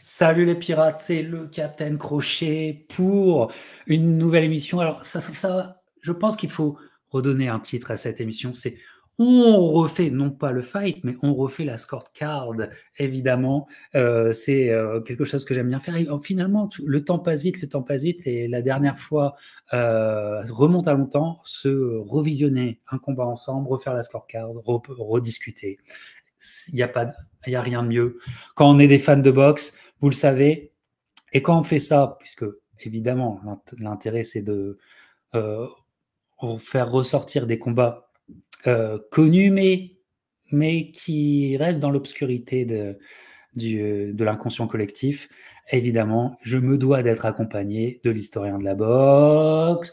Salut les pirates, c'est le Capitaine Crochet pour une nouvelle émission. Alors je pense qu'il faut redonner un titre à cette émission. C'est on refait non pas le fight, mais on refait la scorecard. Évidemment, c'est quelque chose que j'aime bien faire. Et, finalement, le temps passe vite, le temps passe vite. Et la dernière fois, remonte à longtemps, se revisionner un combat ensemble, refaire la scorecard, rediscuter. Il n'y a pas, il y a rien de mieux. Quand on est des fans de boxe, vous le savez, et quand on fait ça, puisque évidemment l'intérêt c'est de euh, faire ressortir des combats connus, mais qui restent dans l'obscurité de l'inconscient collectif. Évidemment, je me dois d'être accompagné de l'historien de la boxe.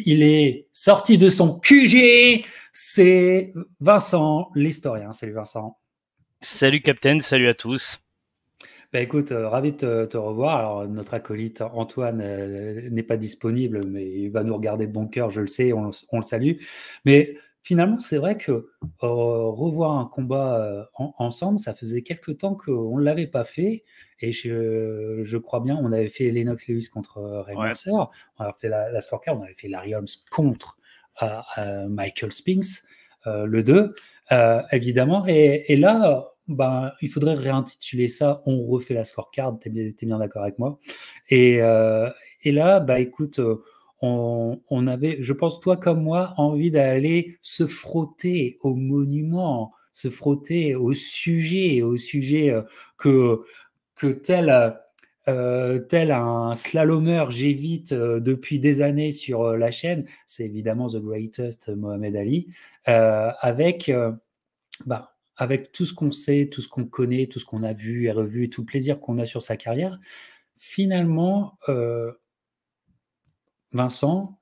Il est sorti de son QG. C'est Vincent, l'historien. Salut Vincent. Salut Captain, salut à tous. Bah écoute, ravi de te revoir. Alors, notre acolyte Antoine n'est pas disponible, mais il va nous regarder de bon cœur, je le sais, on le salue. Mais finalement, c'est vrai que revoir un combat ensemble, ça faisait quelque temps qu'on ne l'avait pas fait. Et je crois bien, on avait fait Lennox Lewis contre Ray Ouais. Mercer, on avait fait la scorecard, on avait fait Larry Holmes contre Michael Spinks, le 2, évidemment. Et là, ben, il faudrait réintituler ça On refait la scorecard, t'es bien d'accord avec moi. Et, euh, et là, bah, écoute, on avait, je pense, toi comme moi, envie d'aller se frotter au monument, se frotter au sujet que tel un slalomeur j'évite depuis des années sur la chaîne, c'est évidemment The Greatest Mohamed Ali, avec avec tout ce qu'on sait, tout ce qu'on connaît, tout ce qu'on a vu et revu, et tout le plaisir qu'on a sur sa carrière, finalement, Vincent,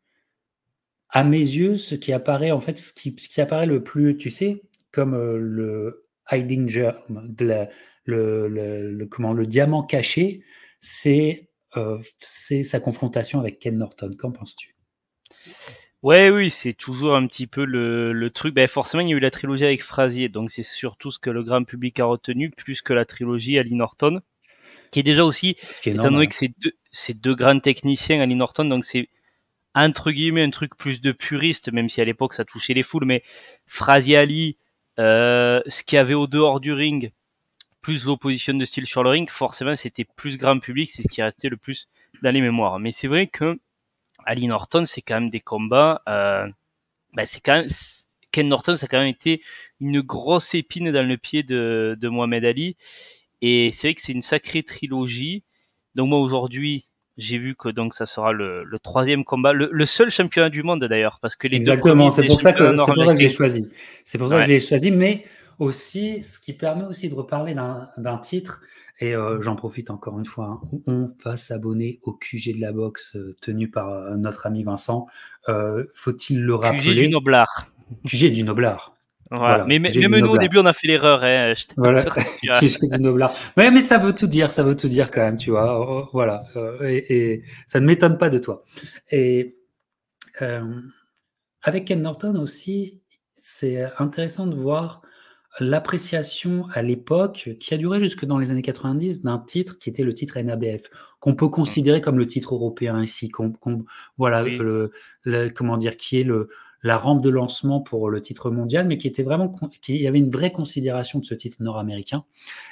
à mes yeux, ce qui apparaît, en fait, ce qui apparaît le plus, tu sais, comme le hiding gem, le diamant caché, c'est sa confrontation avec Ken Norton. Qu'en penses-tu? Ouais, oui, c'est toujours un petit peu le truc. Ben, forcément, il y a eu la trilogie avec Frazier, donc c'est surtout ce que le grand public a retenu, plus que la trilogie Ali Norton, qui est déjà aussi, Ce qui est étant donné normal. que c'est deux grands techniciens, Ali Norton, donc c'est entre guillemets un truc plus de puriste, même si à l'époque ça touchait les foules, mais Frazier Ali, ce qu'il y avait au dehors du ring, plus l'opposition de style sur le ring, forcément c'était plus grand public, c'est ce qui restait le plus dans les mémoires. Mais c'est vrai que Ali Norton, c'est quand même des combats. C'est quand même Ken Norton, ça a quand même été une grosse épine dans le pied de Mohamed Ali. Et c'est vrai que c'est une sacrée trilogie. Donc moi aujourd'hui, j'ai vu que donc ça sera le troisième combat, le seul championnat du monde d'ailleurs, parce que les deux Exactement, premiers c'est des championnats c'est pour ça que je l'ai nord-américains. choisi. C'est pour ça que Ouais. je l'ai choisi, mais aussi, ce qui permet aussi de reparler d'un titre, et j'en profite encore une fois, hein, où on va s'abonner au QG de la boxe tenu par notre ami Vincent. Faut-il le QG du rappeler? Noblard. QG du Noblard. Voilà. Voilà, Mais QG du même nous au Noblard. début on a fait l'erreur, hein, je Voilà, t'assure. QG du Noblard. Ouais, mais ça veut tout dire quand même, tu vois. Voilà, et ça ne m'étonne pas de toi. Et euh, avec Ken Norton aussi, c'est intéressant de voir l'appréciation à l'époque, qui a duré jusque dans les années 90, d'un titre qui était le titre NABF, qu'on peut considérer comme le titre européen ici, voilà, Oui. comment dire, qui est la rampe de lancement pour le titre mondial, mais qui était vraiment, il y avait une vraie considération de ce titre nord-américain.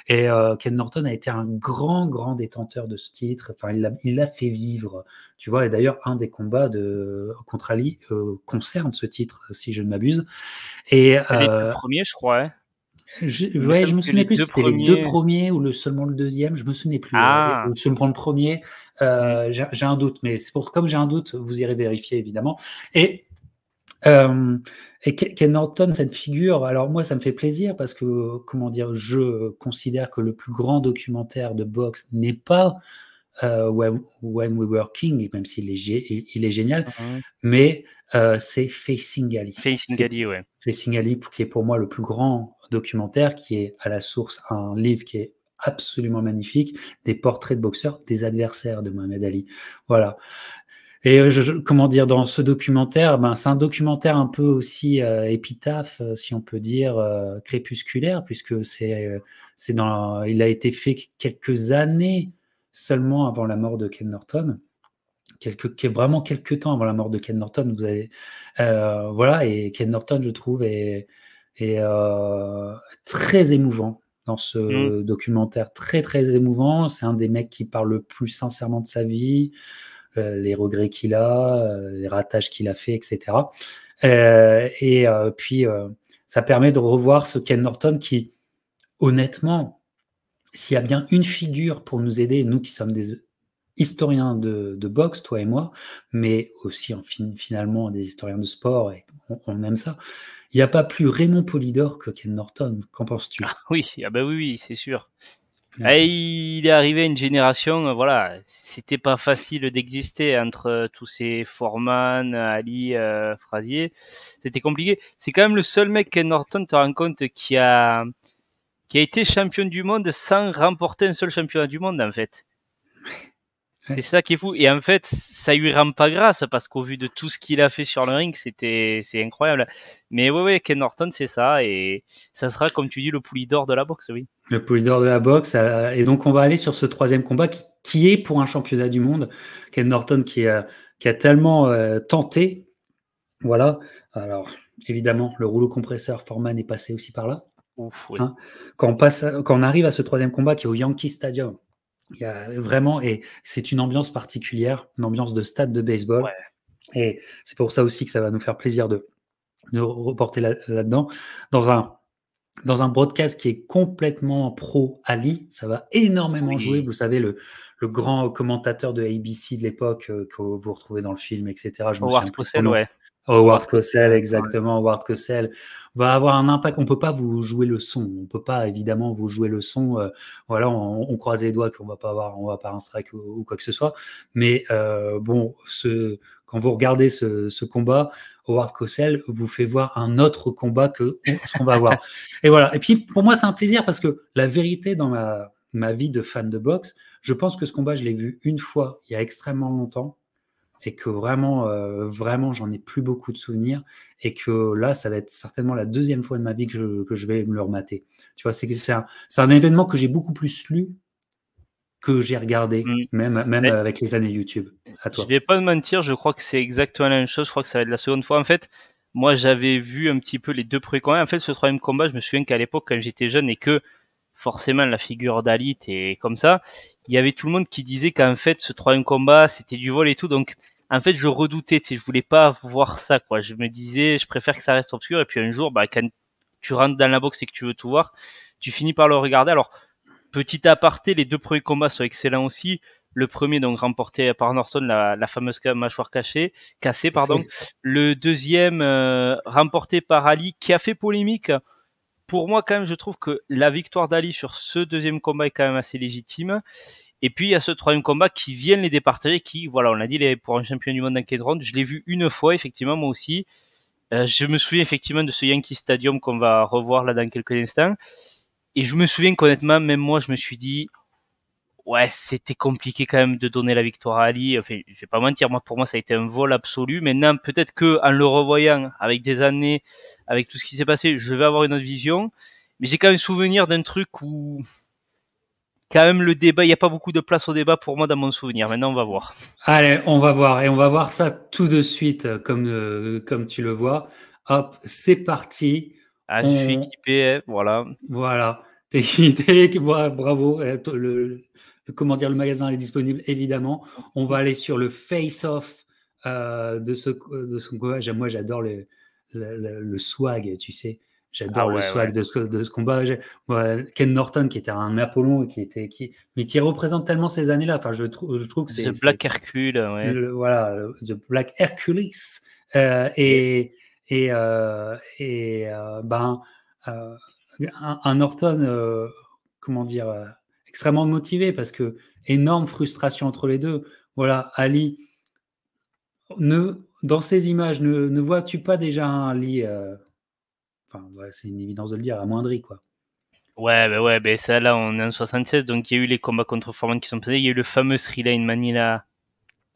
Et Ken Norton a été un grand détenteur de ce titre. Enfin, il l'a fait vivre, tu vois. Et d'ailleurs, un des combats contre Ali concerne ce titre, si je ne m'abuse. Et Les deux premiers, je crois. Hein. Il me ouais, je semble me que souvenais les plus si deux c'était les deux premiers. premiers ou seulement le deuxième. Je me souvenais plus. Ah. Ou seulement le premier. Hmm. J'ai un doute, mais comme j'ai un doute, vous irez vérifier évidemment. Et euh, Ken Norton, cette figure, alors moi, ça me fait plaisir parce que, comment dire, je considère que le plus grand documentaire de boxe n'est pas When We Were King, même s'il il est génial, Mhm. mais c'est Facing Ali. Facing Ali, ouais. Facing Ali, qui est pour moi le plus grand documentaire, qui est à la source un livre qui est absolument magnifique, des portraits de boxeurs, des adversaires de Mohamed Ali. Voilà. Et comment dire, dans ce documentaire, ben, c'est un documentaire un peu aussi épitaphe, si on peut dire, crépusculaire, puisque il a été fait quelques années seulement avant la mort de Ken Norton, vraiment quelques temps avant la mort de Ken Norton. Voilà, et Ken Norton, je trouve, est très émouvant dans Mm. ce documentaire, très très émouvant. C'est un des mecs qui parle le plus sincèrement de sa vie, les regrets qu'il a, les ratages qu'il a fait, etc. Puis, ça permet de revoir ce Ken Norton qui, honnêtement, s'il y a bien une figure pour nous aider, nous qui sommes des historiens de boxe, toi et moi, mais aussi finalement des historiens de sport, et on aime ça. Il n'y a pas plus Raymond Polidor que Ken Norton. Qu'en penses-tu? Oui, ah bah oui, c'est sûr. Ouais. Il est arrivé à une génération, voilà, c'était pas facile d'exister entre tous ces Foreman, Ali, Frazier. C'était compliqué. C'est quand même le seul mec, Ken Norton, te rends compte, qui a été champion du monde sans remporter un seul championnat du monde, en fait. Ouais. C'est ça qui est fou. Et en fait, ça lui rend pas grâce parce qu'au vu de tout ce qu'il a fait sur le ring, c'est incroyable. Mais ouais, Ken Norton, c'est ça. Et ça sera, comme tu dis, le poulie d'or de la boxe, oui. Le Polidor de la boxe. Et donc, on va aller sur ce troisième combat qui est pour un championnat du monde. Ken Norton qui a tellement tenté. Voilà. Alors, évidemment, le rouleau compresseur Foreman est passé aussi par là. Ouf, oui. Hein. Quand on arrive à ce troisième combat qui est au Yankee Stadium, il y a vraiment, et c'est une ambiance particulière, une ambiance de stade de baseball. Ouais. Et c'est pour ça aussi que ça va nous faire plaisir de reporter là-dedans. Dans un broadcast qui est complètement pro Ali, ça va énormément jouer. Oui. Vous savez, le grand commentateur de ABC de l'époque que vous retrouvez dans le film, etc. Je me souviens Howard plus de son Cosell, nom. ouais. Howard Howard Cosell, Cosell, ouais. exactement. Howard Cosell va avoir un impact. On peut pas vous jouer le son. On peut pas évidemment vous jouer le son. Voilà, on croise les doigts qu'on va pas avoir, on va pas un strike ou quoi que ce soit. Mais bon, quand vous regardez ce combat, Howard Cosell vous fait voir un autre combat que ce qu'on va voir. Et voilà. Et puis pour moi, c'est un plaisir parce que la vérité dans ma vie de fan de boxe, je pense que ce combat, je l'ai vu une fois il y a extrêmement longtemps et que vraiment, j'en ai plus beaucoup de souvenirs et que là, ça va être certainement la deuxième fois de ma vie que je vais me le remater. Tu vois, c'est un événement que j'ai beaucoup plus lu que j'ai regardé, Mm. même Mais avec les années YouTube. À je toi. vais pas te mentir, je crois que c'est exactement la même chose. Je crois que ça va être la seconde fois. En fait, moi, j'avais vu un petit peu les deux premiers combats. En fait, ce troisième combat, je me souviens qu'à l'époque, quand j'étais jeune et que forcément la figure d'Ali était comme ça, il y avait tout le monde qui disait qu'en fait, ce troisième combat, c'était du vol et tout. Donc, en fait, je redoutais, tu sais, je voulais pas voir ça, quoi. Je me disais, je préfère que ça reste obscur. Et puis un jour, bah, quand tu rentres dans la boxe et que tu veux tout voir, tu finis par le regarder. Alors, petit aparté, les deux premiers combats sont excellents aussi. Le premier, donc, remporté par Norton, la fameuse mâchoire cassée, pardon. Le deuxième, remporté par Ali, qui a fait polémique. Pour moi, quand même, je trouve que la victoire d'Ali sur ce deuxième combat est quand même assez légitime. Et puis, il y a ce troisième combat qui vient les départager, qui, voilà, on l'a dit, pour un champion du monde en 15 rounds. Je l'ai vu une fois, effectivement, moi aussi. Je me souviens effectivement de ce Yankee Stadium qu'on va revoir là dans quelques instants. Et je me souviens qu'honnêtement, même moi, je me suis dit, ouais, c'était compliqué quand même de donner la victoire à Ali. Enfin, je vais pas mentir, moi, pour moi, ça a été un vol absolu. Maintenant, peut-être que en le revoyant avec des années, avec tout ce qui s'est passé, je vais avoir une autre vision. Mais j'ai quand même souvenir d'un truc où, quand même, le débat, il n'y a pas beaucoup de place au débat pour moi dans mon souvenir. Maintenant, on va voir. Allez, on va voir. Et on va voir ça tout de suite, comme tu le vois. Hop, c'est parti. Ah, je suis équipé, hein, voilà. Voilà. Bravo. Comment dire, le magasin est disponible, évidemment. On va aller sur le face-off de ce combat. Moi, j'adore le swag, tu sais. Ah J'adore le ouais, ouais. swag de ce combat. Ken Norton, qui était un Apollon, mais qui représente tellement ces années-là. Enfin, je trouve que The c'est Black Hercule, ouais. voilà, The Black Hercules. Euh, Et, et ben, un Norton, comment dire, extrêmement motivé parce que énorme frustration entre les deux. Voilà, Ali, dans ces images, ne vois-tu pas déjà un Ali, enfin, ouais, c'est une évidence de le dire, amoindri, quoi. ouais, ben ça, là, on est en 76, donc il y a eu les combats contre Foreman qui sont passés. Il y a eu le fameux Sri Manila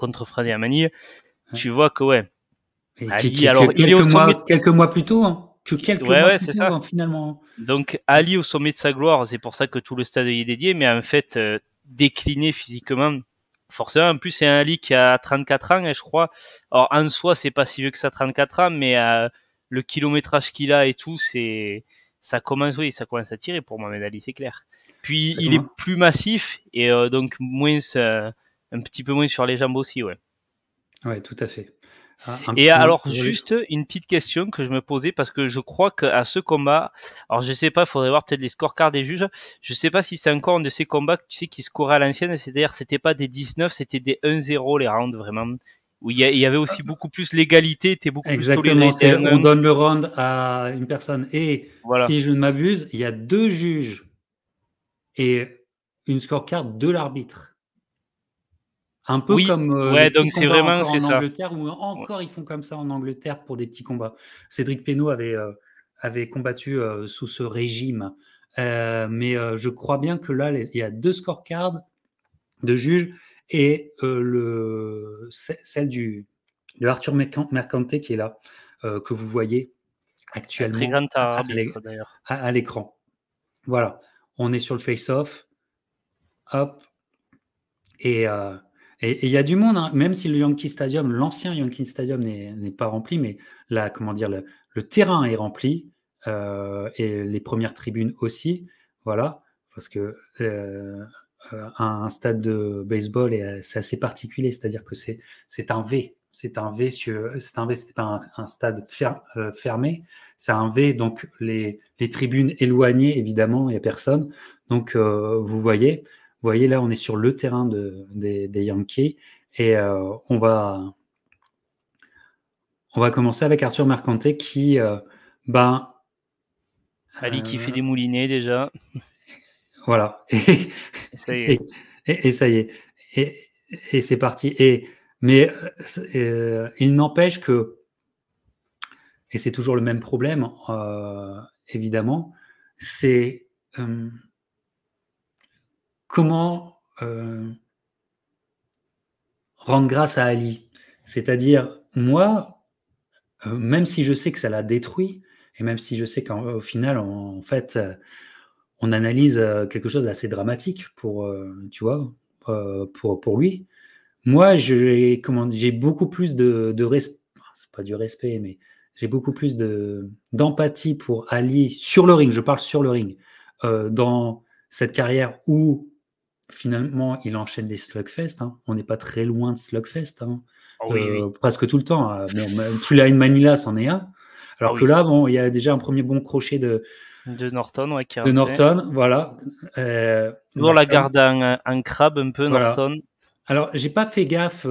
contre Fred Amani, Ouais. tu vois que ouais. Et Ali, alors il est au sommet. quelques mois plus tôt, hein. Ouais, c'est ça. Hein, finalement. Donc Ali au sommet de sa gloire, c'est pour ça que tout le stade y est dédié, mais en fait décliné physiquement. Forcément, en plus c'est un Ali qui a 34 ans, je crois. Alors en soi, c'est pas si vieux que ça, 34 ans, mais le kilométrage qu'il a et tout, ça commence à tirer pour Mohamed Ali, c'est clair. Puis il est plus massif et donc un petit peu moins sur les jambes aussi, ouais. Ouais, tout à fait. Et alors, juste une petite question que je me posais, parce que je crois qu'à ce combat, alors je sais pas, il faudrait voir peut-être les scorecards des juges, je sais pas si c'est encore un de ces combats, tu sais, qui scoraient à l'ancienne, c'est-à-dire c'était pas des 19, c'était des 1-0 les rounds, vraiment, où il y avait aussi beaucoup plus l'égalité, était beaucoup plus toléré. Exactement, on donne le round à une personne. Et voilà. Si je ne m'abuse, il y a 2 juges et une scorecard de l'arbitre. Un peu comme les petits combats encore en Angleterre, où encore ils font comme ça en Angleterre pour des petits combats. Cédric Pénaud avait combattu sous ce régime. Mais je crois bien que là, il y a 2 scorecards de juges et celle de Arthur Mercante qui est là, que vous voyez actuellement très grand arbitre, d'ailleurs. À l'écran. Voilà, on est sur le face-off. Hop. Et il y a du monde, hein. Même si le Yankee Stadium, l'ancien Yankee Stadium n'est pas rempli, mais là, comment dire, le terrain est rempli et les premières tribunes aussi. Voilà, parce que un stade de baseball, c'est assez particulier, c'est-à-dire que c'est un V. C'est un V, c'est pas un stade fermé, c'est un V, donc les tribunes éloignées, évidemment, il n'y a personne. Donc, vous voyez là, on est sur le terrain des Yankees et on va commencer avec Arthur Mercante qui, Ali qui fait des moulinets déjà. Voilà. Et ça y est. Et ça y est. Et c'est parti. Mais il n'empêche que, et c'est toujours le même problème, évidemment, c'est comment rendre grâce à Ali. C'est-à-dire, moi, même si je sais que ça l'a détruit, et même si je sais qu'au final, en fait, on analyse quelque chose d'assez dramatique pour, tu vois, pour lui. Moi, j'ai beaucoup plus de respect, c'est pas du respect, mais j'ai beaucoup plus d'empathie pour Ali sur le ring, je parle sur le ring, dans cette carrière où finalement il enchaîne des slugfest, hein. On n'est pas très loin de slugfest, hein. Oui. Presque tout le temps. Bon, Tulane Manila, c'en est un. Alors que là, bon, il y a déjà un premier bon crochet de Norton, ouais, qui de Norton, voilà. Toujours la garde en crabe un peu, voilà. Norton. Alors, j'ai pas fait gaffe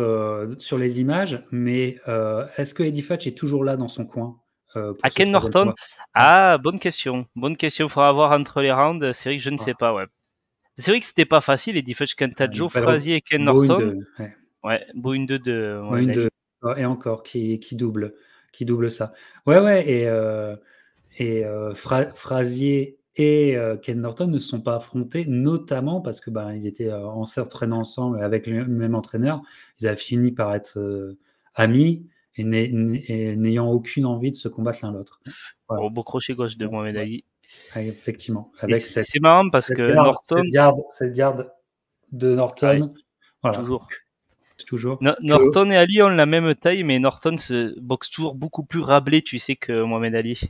sur les images, mais est-ce que Eddie Futch est toujours là dans son coin à Ken Norton? Ah, bonne question. Bonne question. Il faudra voir entre les rounds. C'est vrai que je ne sais pas, ouais. C'est vrai que c'était pas facile, Eddie Futch, quand t'as Joe Frazier et Ken Norton. Ouais, Boeing 2 de et encore, qui double ça. Ouais, et Frazier et Ken Norton ne se sont pas affrontés, notamment parce que ils étaient en s'entraînant ensemble avec le même entraîneur. Ils avaient fini par être amis et n'ayant aucune envie de se combattre l'un l'autre. Voilà. Au beau crochet gauche de Mohamed Ali. Effectivement. C'est marrant parce que Norton. Cette garde de Norton. Voilà. Toujours. Norton et Ali ont la même taille, mais Norton se boxe toujours beaucoup plus rablé, tu sais, que Mohamed Ali.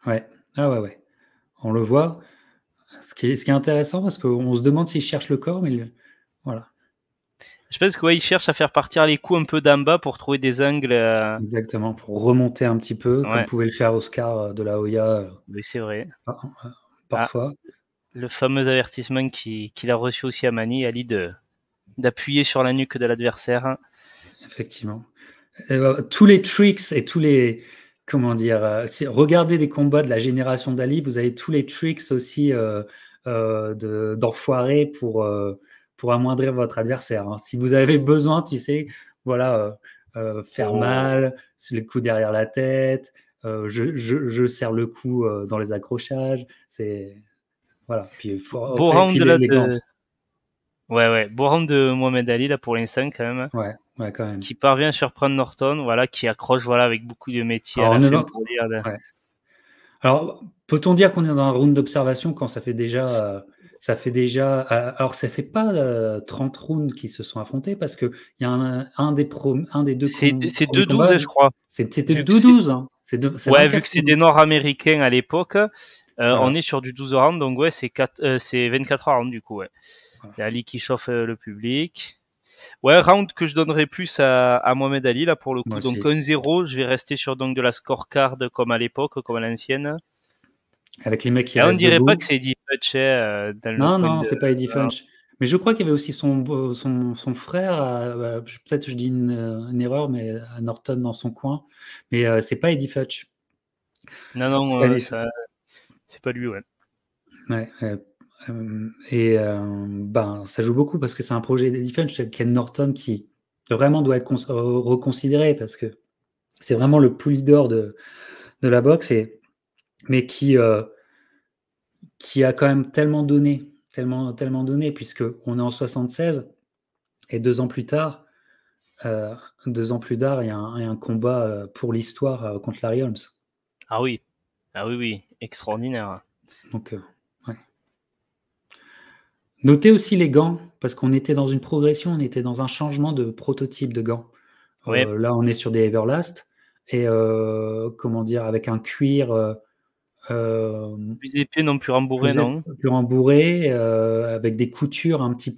Ouais. Ah ouais. On le voit. Ce qui est intéressant, parce qu'on se demande s'il cherche le corps, mais voilà. Je pense qu'il cherche à faire partir les coups un peu d'en bas pour trouver des angles. Exactement, pour remonter un petit peu, comme pouvait le faire Oscar de la Hoya. Oui, c'est vrai. Parfois. Le fameux avertissement qu'il a reçu aussi à Mani, Ali, d'appuyer sur la nuque de l'adversaire. Effectivement. Tous les tricks et tous les... Comment dire, regardez des combats de la génération d'Ali, vous avez tous les tricks aussi d'enfoirés pour amoindrir votre adversaire. Hein. Si vous avez besoin, tu sais, voilà, faire mal, le coup derrière la tête, je serre le coup dans les accrochages, c'est... Voilà. Puis, beau round de Mohamed Ali, là, pour l'instant, quand même. Ouais. Ouais, quand même. qui parvient à surprendre Norton, voilà, qui accroche, voilà, avec beaucoup de métiers à Alors, la on est fin dans- pour dire. ouais. Alors, peut-on dire qu'on est dans un round d'observation quand alors ça fait pas 30 rounds qui se sont affrontés parce que il y a un des deux C'est premiers 2-12, combats, hein, je crois. c'était Vu que c'est 2-12, hein. C'est Ouais, vu 24 que c'est rounds. des Nord-Américains à l'époque, on Voilà. est sur du 12 rounds, donc ouais, c'est 24 rounds du coup, ouais. Voilà. Et Ali qui chauffe le public. Ouais, round que je donnerais plus à Mohamed Ali, là, pour le Moi coup. Donc aussi. 1-0, je vais rester sur donc de la scorecard comme à l'époque, comme à l'ancienne. Avec les mecs qui Et on restent dirait pas debout. que c'est Eddie Futch dans le Non, coin non, de... c'est pas Eddie Non, Funch. Mais je crois qu'il y avait aussi son frère, peut-être je dis une erreur, mais à Norton dans son coin. Mais c'est pas Eddie Futch. non, C'est pas non, Eddie Futch. ça, c'est pas lui, ouais. Ouais, et ben, ça joue beaucoup parce que c'est un projet d'Eddie Funch, c'est Ken Norton qui vraiment doit être reconsidéré parce que c'est vraiment le pouls d'or de la boxe, mais qui a quand même tellement donné, tellement donné, puisque on est en 76 et 2 ans plus tard, 2 ans plus tard, il y a un combat pour l'histoire contre Larry Holmes. Ah oui, ah oui, oui, extraordinaire. Donc, ouais. Notez aussi les gants, parce qu'on était dans une progression, on était dans un changement de prototype de gants. Ouais, Là, on est sur des Everlast et comment dire, avec un cuir euh, plus épais, non plus rembourré, non. plus rembourré, avec des coutures un Oh là petit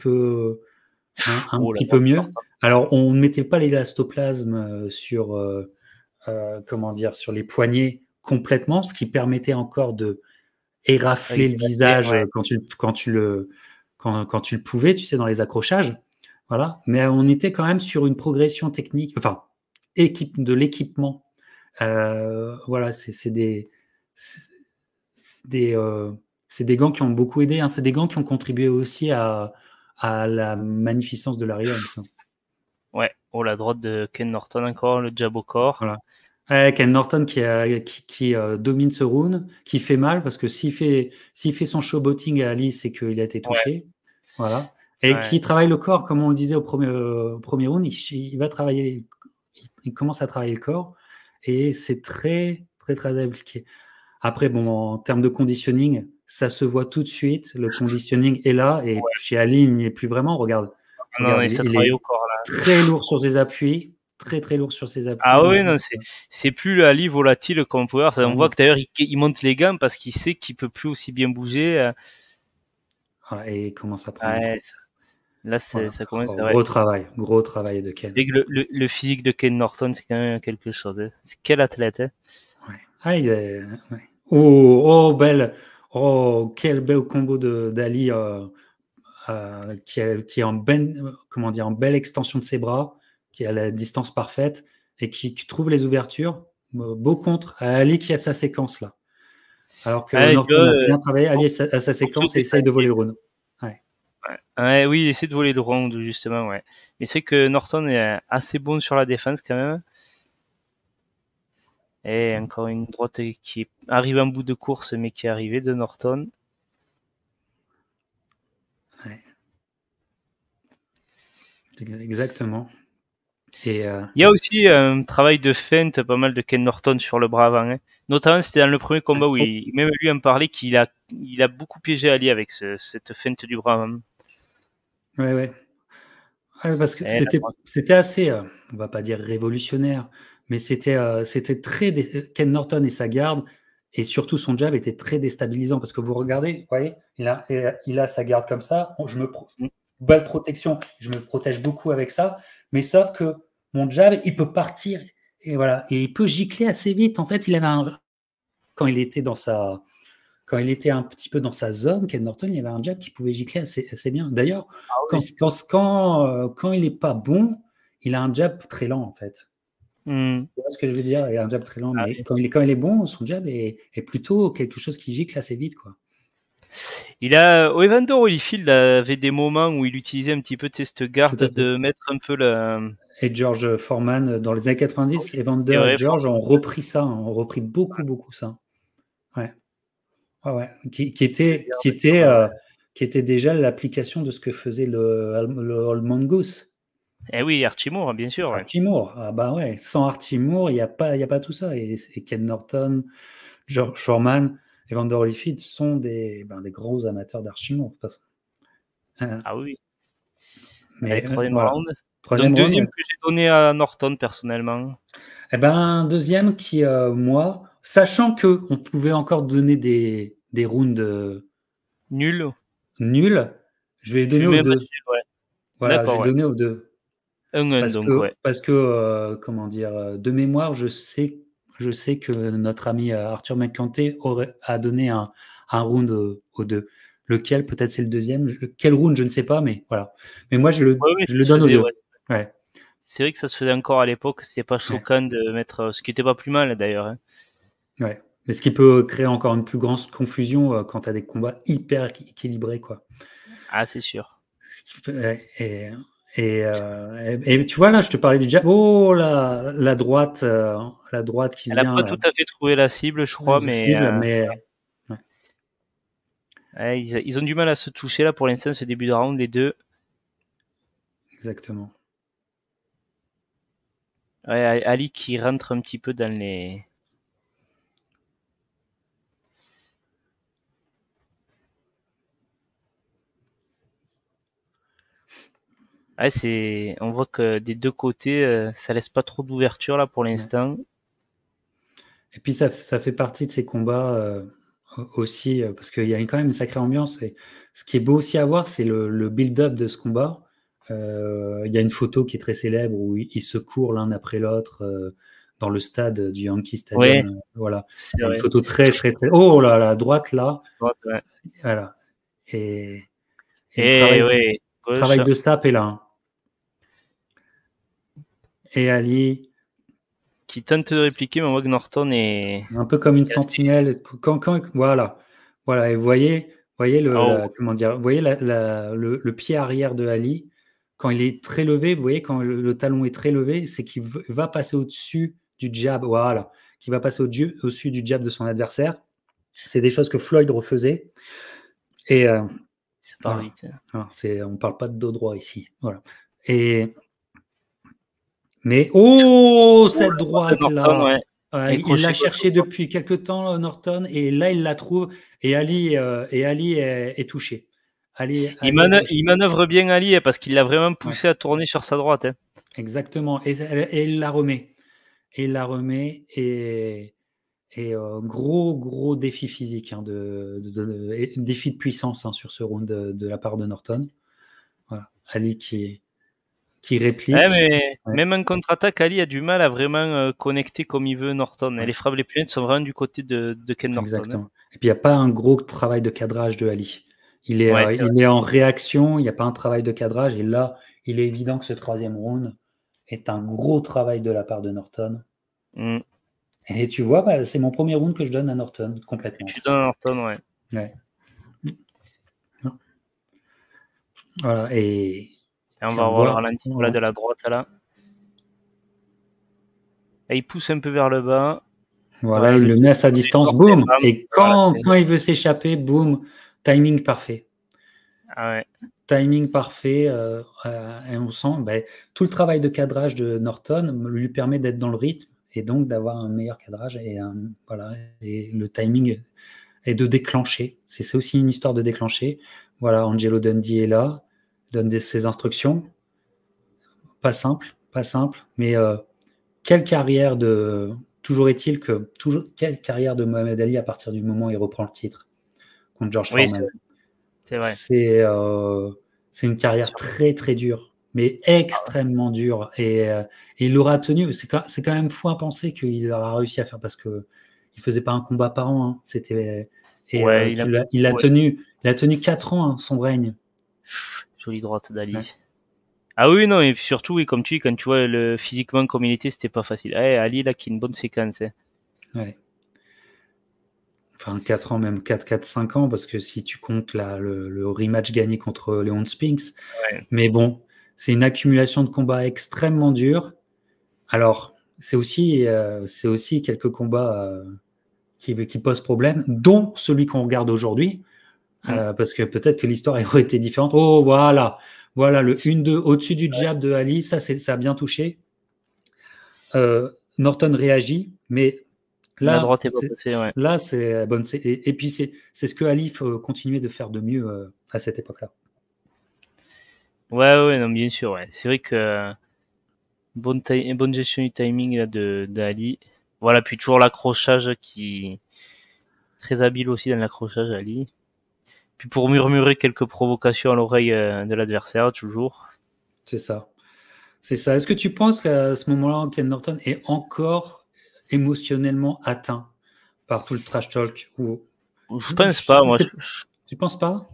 là, peu mieux. Alors, on ne mettait pas l'élastoplasme sur comment dire, sur les poignets complètement, ce qui permettait encore de avec érafler le des lacets, visage ouais. quand tu le pouvais, tu sais, dans les accrochages. Voilà. Mais on était quand même sur une progression technique, enfin, de l'équipement. Voilà, c'est des, euh, c'est des gants qui ont beaucoup aidé, hein. C'est des gants qui ont contribué aussi à la magnificence de Larry Holmes, hein. Ouais, oh la droite de Ken Norton encore, le jab au corps. Voilà. Ouais, Ken Norton qui domine ce round, qui fait mal parce que s'il fait son showboating à Ali, c'est qu'il a été Ouais, touché. Voilà. Et ouais. qui travaille le corps, comme on le disait au premier round, il va travailler, il commence à travailler le corps et c'est très, très, très appliqué. Après, bon, en termes de conditioning, ça se voit tout de suite. Le conditioning est là et Ouais. chez Ali, il n'y est plus vraiment. Regarde, Non, non, regarde, et ça il travaille au est corps là. très lourd sur ses appuis, très, très lourd sur ses Ah appuis. oui, non, c'est plus le Ali volatile qu'on peut voir. On voit Vraiment. que d'ailleurs il monte les gants parce qu'il sait qu'il peut plus aussi bien bouger. Voilà, et il commence à prendre des Ouais, coups. là Voilà. ça commence. Oh, Ouais. gros travail de Ken. C'est que le physique de Ken Norton, c'est quand même quelque chose, hein. C'est quel athlète, hein. Ouais. Ah, ouais. Oh, oh, oh, quel bel combo d'Ali qui est comment dire, en belle extension de ses bras, qui a la distance parfaite et qui trouve les ouvertures. Beau contre à Ali qui a sa séquence là. Alors que Ouais, tu vois, Norton a bien travaillé, Ali a sa boxe séquence et essaye de voler défensif. le round. Ouais. Ouais. Ouais, oui, il essaie de voler le round, justement, ouais. Mais c'est que Norton est assez bon sur la défense quand même. Et encore une droite qui arrive en bout de course, mais qui est arrivée de Norton. Ouais. Exactement. Et Il y a aussi un travail de feinte pas mal de Ken Norton sur le bras avant, hein. Notamment, c'était dans le premier combat où même lui en parlait il a beaucoup piégé Ali avec cette feinte du bras avant. ouais, ouais. Ouais, parce que Et la droite. c'était assez, on va pas dire révolutionnaire, mais c'était très Ken Norton et sa garde, et surtout son jab était très déstabilisant parce que vous regardez, vous voyez, il a sa garde comme ça, belle protection, je me protège beaucoup avec ça, mais sauf que mon jab, il peut partir et voilà, et il peut gicler assez vite. En fait, quand il était quand il était un petit peu dans sa zone, Ken Norton, il y avait un jab qui pouvait gicler assez bien. D'ailleurs, Ah oui. quand il n'est pas bon, il a un jab très lent, en fait. Hmm. Tu vois ce que je veux dire? Il a un jab très lent, Ah mais oui. quand il est bon, son jab est plutôt quelque chose qui gicle assez vite, quoi. Evander Holyfield avait des moments où il utilisait un petit peu cette Tout garde à fait. de mettre un peu le. Et George Foreman, dans les années 90, C'est Evander et vrai, George ont repris ça, hein, ont repris beaucoup, beaucoup ça. Ouais. Ouais, ouais. Qui était déjà l'application de ce que faisait le Old Mongoose. Eh oui, Archimour, bien sûr. Ouais. Archimour, ah bah ouais, sans Archimour, y a pas tout ça. Et Ken Norton, George Foreman, Evander Holyfield sont des gros amateurs d'Archimour, de toute façon. Ah oui. Allez, Mais troisième voilà. round. Donc Troisième round, deuxième ouais. que j'ai donné à Norton personnellement. Eh ben, deuxième qui, moi, sachant qu'on pouvait encore donner des rounds Nul. nuls, je vais les Je donner lui aux mets un match deux. nul, ouais. Voilà, je D'accord, vais ouais. donner aux deux. 1-1 donc, ouais. Parce que comment dire, de mémoire, je sais que notre ami Arthur McCanté a donné un round aux deux. Lequel, peut-être c'est le deuxième. Quel round, je ne sais pas, mais voilà. Mais moi, Ouais, oui, je ça le se donne aux faisait, ouais. deux. Ouais, C'est vrai que ça se faisait encore à l'époque, c'était pas ouais, choquant de mettre, ce qui était pas plus mal d'ailleurs, hein. ouais. Mais ce qui peut créer encore une plus grande confusion quand tu as des combats hyper équilibrés, quoi. Ah, c'est sûr. Ouais, et tu vois, là, je te parlais du jab. Oh, la droite qui Elle a vient, pas là. tout à fait trouvé la cible, je crois, mais Cible, mais ouais, ouais, ils ont du mal à se toucher là pour l'instant, ce début de round, les deux. exactement. Ouais, Ali qui rentre un petit peu dans les. Ouais, on voit que des deux côtés, ça laisse pas trop d'ouverture là pour Ouais. l'instant. Et puis ça fait partie de ces combats aussi, parce qu'il y a quand même une sacrée ambiance. Et ce qui est beau aussi à voir, c'est le build-up de ce combat. Il y a une photo qui est très célèbre où ils se courent l'un après l'autre dans le stade du Yankee Ouais, Stadium. Voilà. c'est Il y a une vrai. photo très, très, très. Oh là là, droite là. Ouais. Voilà. Et, et Et ouais, le gauche. travail de Sapp est là, hein. Et Ali, Qui tente de répliquer, mais on voit que Norton est. un peu comme une est assez. sentinelle. Voilà. Voilà. Et voyez Oh, comment dire, vous voyez le pied arrière de Ali, quand il est très levé, vous voyez, quand le talon est très levé, c'est qu'il va passer au-dessus du jab. Voilà. Qui va passer au-dessus du jab de son adversaire. C'est des choses que Floyd refaisait. Et ça part voilà. vite. Alors, on ne parle pas de dos droit ici. Voilà. Et Mais oh, Oh, cette la part de Norton, droite-là, ouais. Et il l'a crochet gauche cherché encore. depuis quelque temps, Norton, et là, il la trouve. Et Ali est touché. Ali est touché. Il manœuvre bien Ali, hein, parce qu'il l'a vraiment Ouais, poussé à tourner sur sa droite, hein. exactement. Et il la remet. Et il la remet. Et gros, gros défi physique, hein, et défi de puissance, hein, sur ce round de la part de Norton. Voilà. Ali qui Ouais, réplique. mais Ouais, même en contre-attaque, Ali a du mal à vraiment connecter comme il veut Norton, hein. ouais, Les frappes les plus nettes sont vraiment du côté de Ken Norton, hein. exactement. Et puis, il n'y a pas un gros travail de cadrage de Ali. Ouais, c'est vrai. Il est en réaction, il n'y a pas un travail de cadrage. Et là, il est évident que ce troisième round est un gros travail de la part de Norton. Mm. Et tu vois, bah, c'est mon premier round que je donne à Norton, complètement. Tu donnes à Norton, ouais. Ouais. Voilà, Et on et va on avoir le voit. ralenti voilà, Voilà, de la droite là. Et il pousse un peu vers le bas. voilà, Voilà, il le le tout met à sa côté distance, fort, c'est boum. bam. Et Voilà, quand il veut s'échapper, boum, timing parfait. ah ouais. Timing parfait. Et on sent, ben, tout le travail de cadrage de Norton lui permet d'être dans le rythme et donc d'avoir un meilleur cadrage voilà, et le timing et de déclencher. C'est aussi une histoire de déclencher. Voilà, Angelo Dundee est là, donne ses instructions. Pas simple, mais quelle carrière de. Toujours est-il que. Quelle carrière de Mohamed Ali à partir du moment où il reprend le titre contre George Oui, Foreman. c'est vrai. C'est une carrière très, très dure, mais Ah extrêmement dure. Et il l'aura tenu. C'est quand même fou à penser qu'il aura réussi à faire parce qu'il ne faisait pas un combat par an, hein. ouais, ouais. Il a tenu 4 ans, hein, son règne. Jolie droite Ouais, d'Ali. Ah oui, non, et puis surtout, oui, comme tu dis, quand tu vois physiquement comme il était, c'était pas facile. Eh, Ali, là, qui est une bonne séquence, hein. ouais. Enfin, 4 ans, même 5 ans, parce que si tu comptes le rematch gagné contre Léon Spinks. Ouais. Mais bon, c'est une accumulation de combats extrêmement durs. Alors, c'est aussi quelques combats qui posent problème, dont celui qu'on regarde aujourd'hui, Parce que peut-être que l'histoire aurait été différente. Oh, voilà, le 1-2 au-dessus du jab de Ali, ça a bien touché. Norton réagit, mais La là, droite est pas passée, ouais. là c'est bonne. Et puis c'est ce que Ali faut continuer de faire de mieux à cette époque-là. Ouais, non, bien sûr, ouais. C'est vrai que bonne gestion du timing là, d'Ali. Voilà, puis toujours l'accrochage qui très habile aussi dans l'accrochage, Ali. Puis pour murmurer quelques provocations à l'oreille de l'adversaire, toujours. C'est ça. Est-ce que tu penses qu'à ce moment-là, Ken Norton est encore émotionnellement atteint par tout le trash talk Je pense pas, moi. Tu penses pas?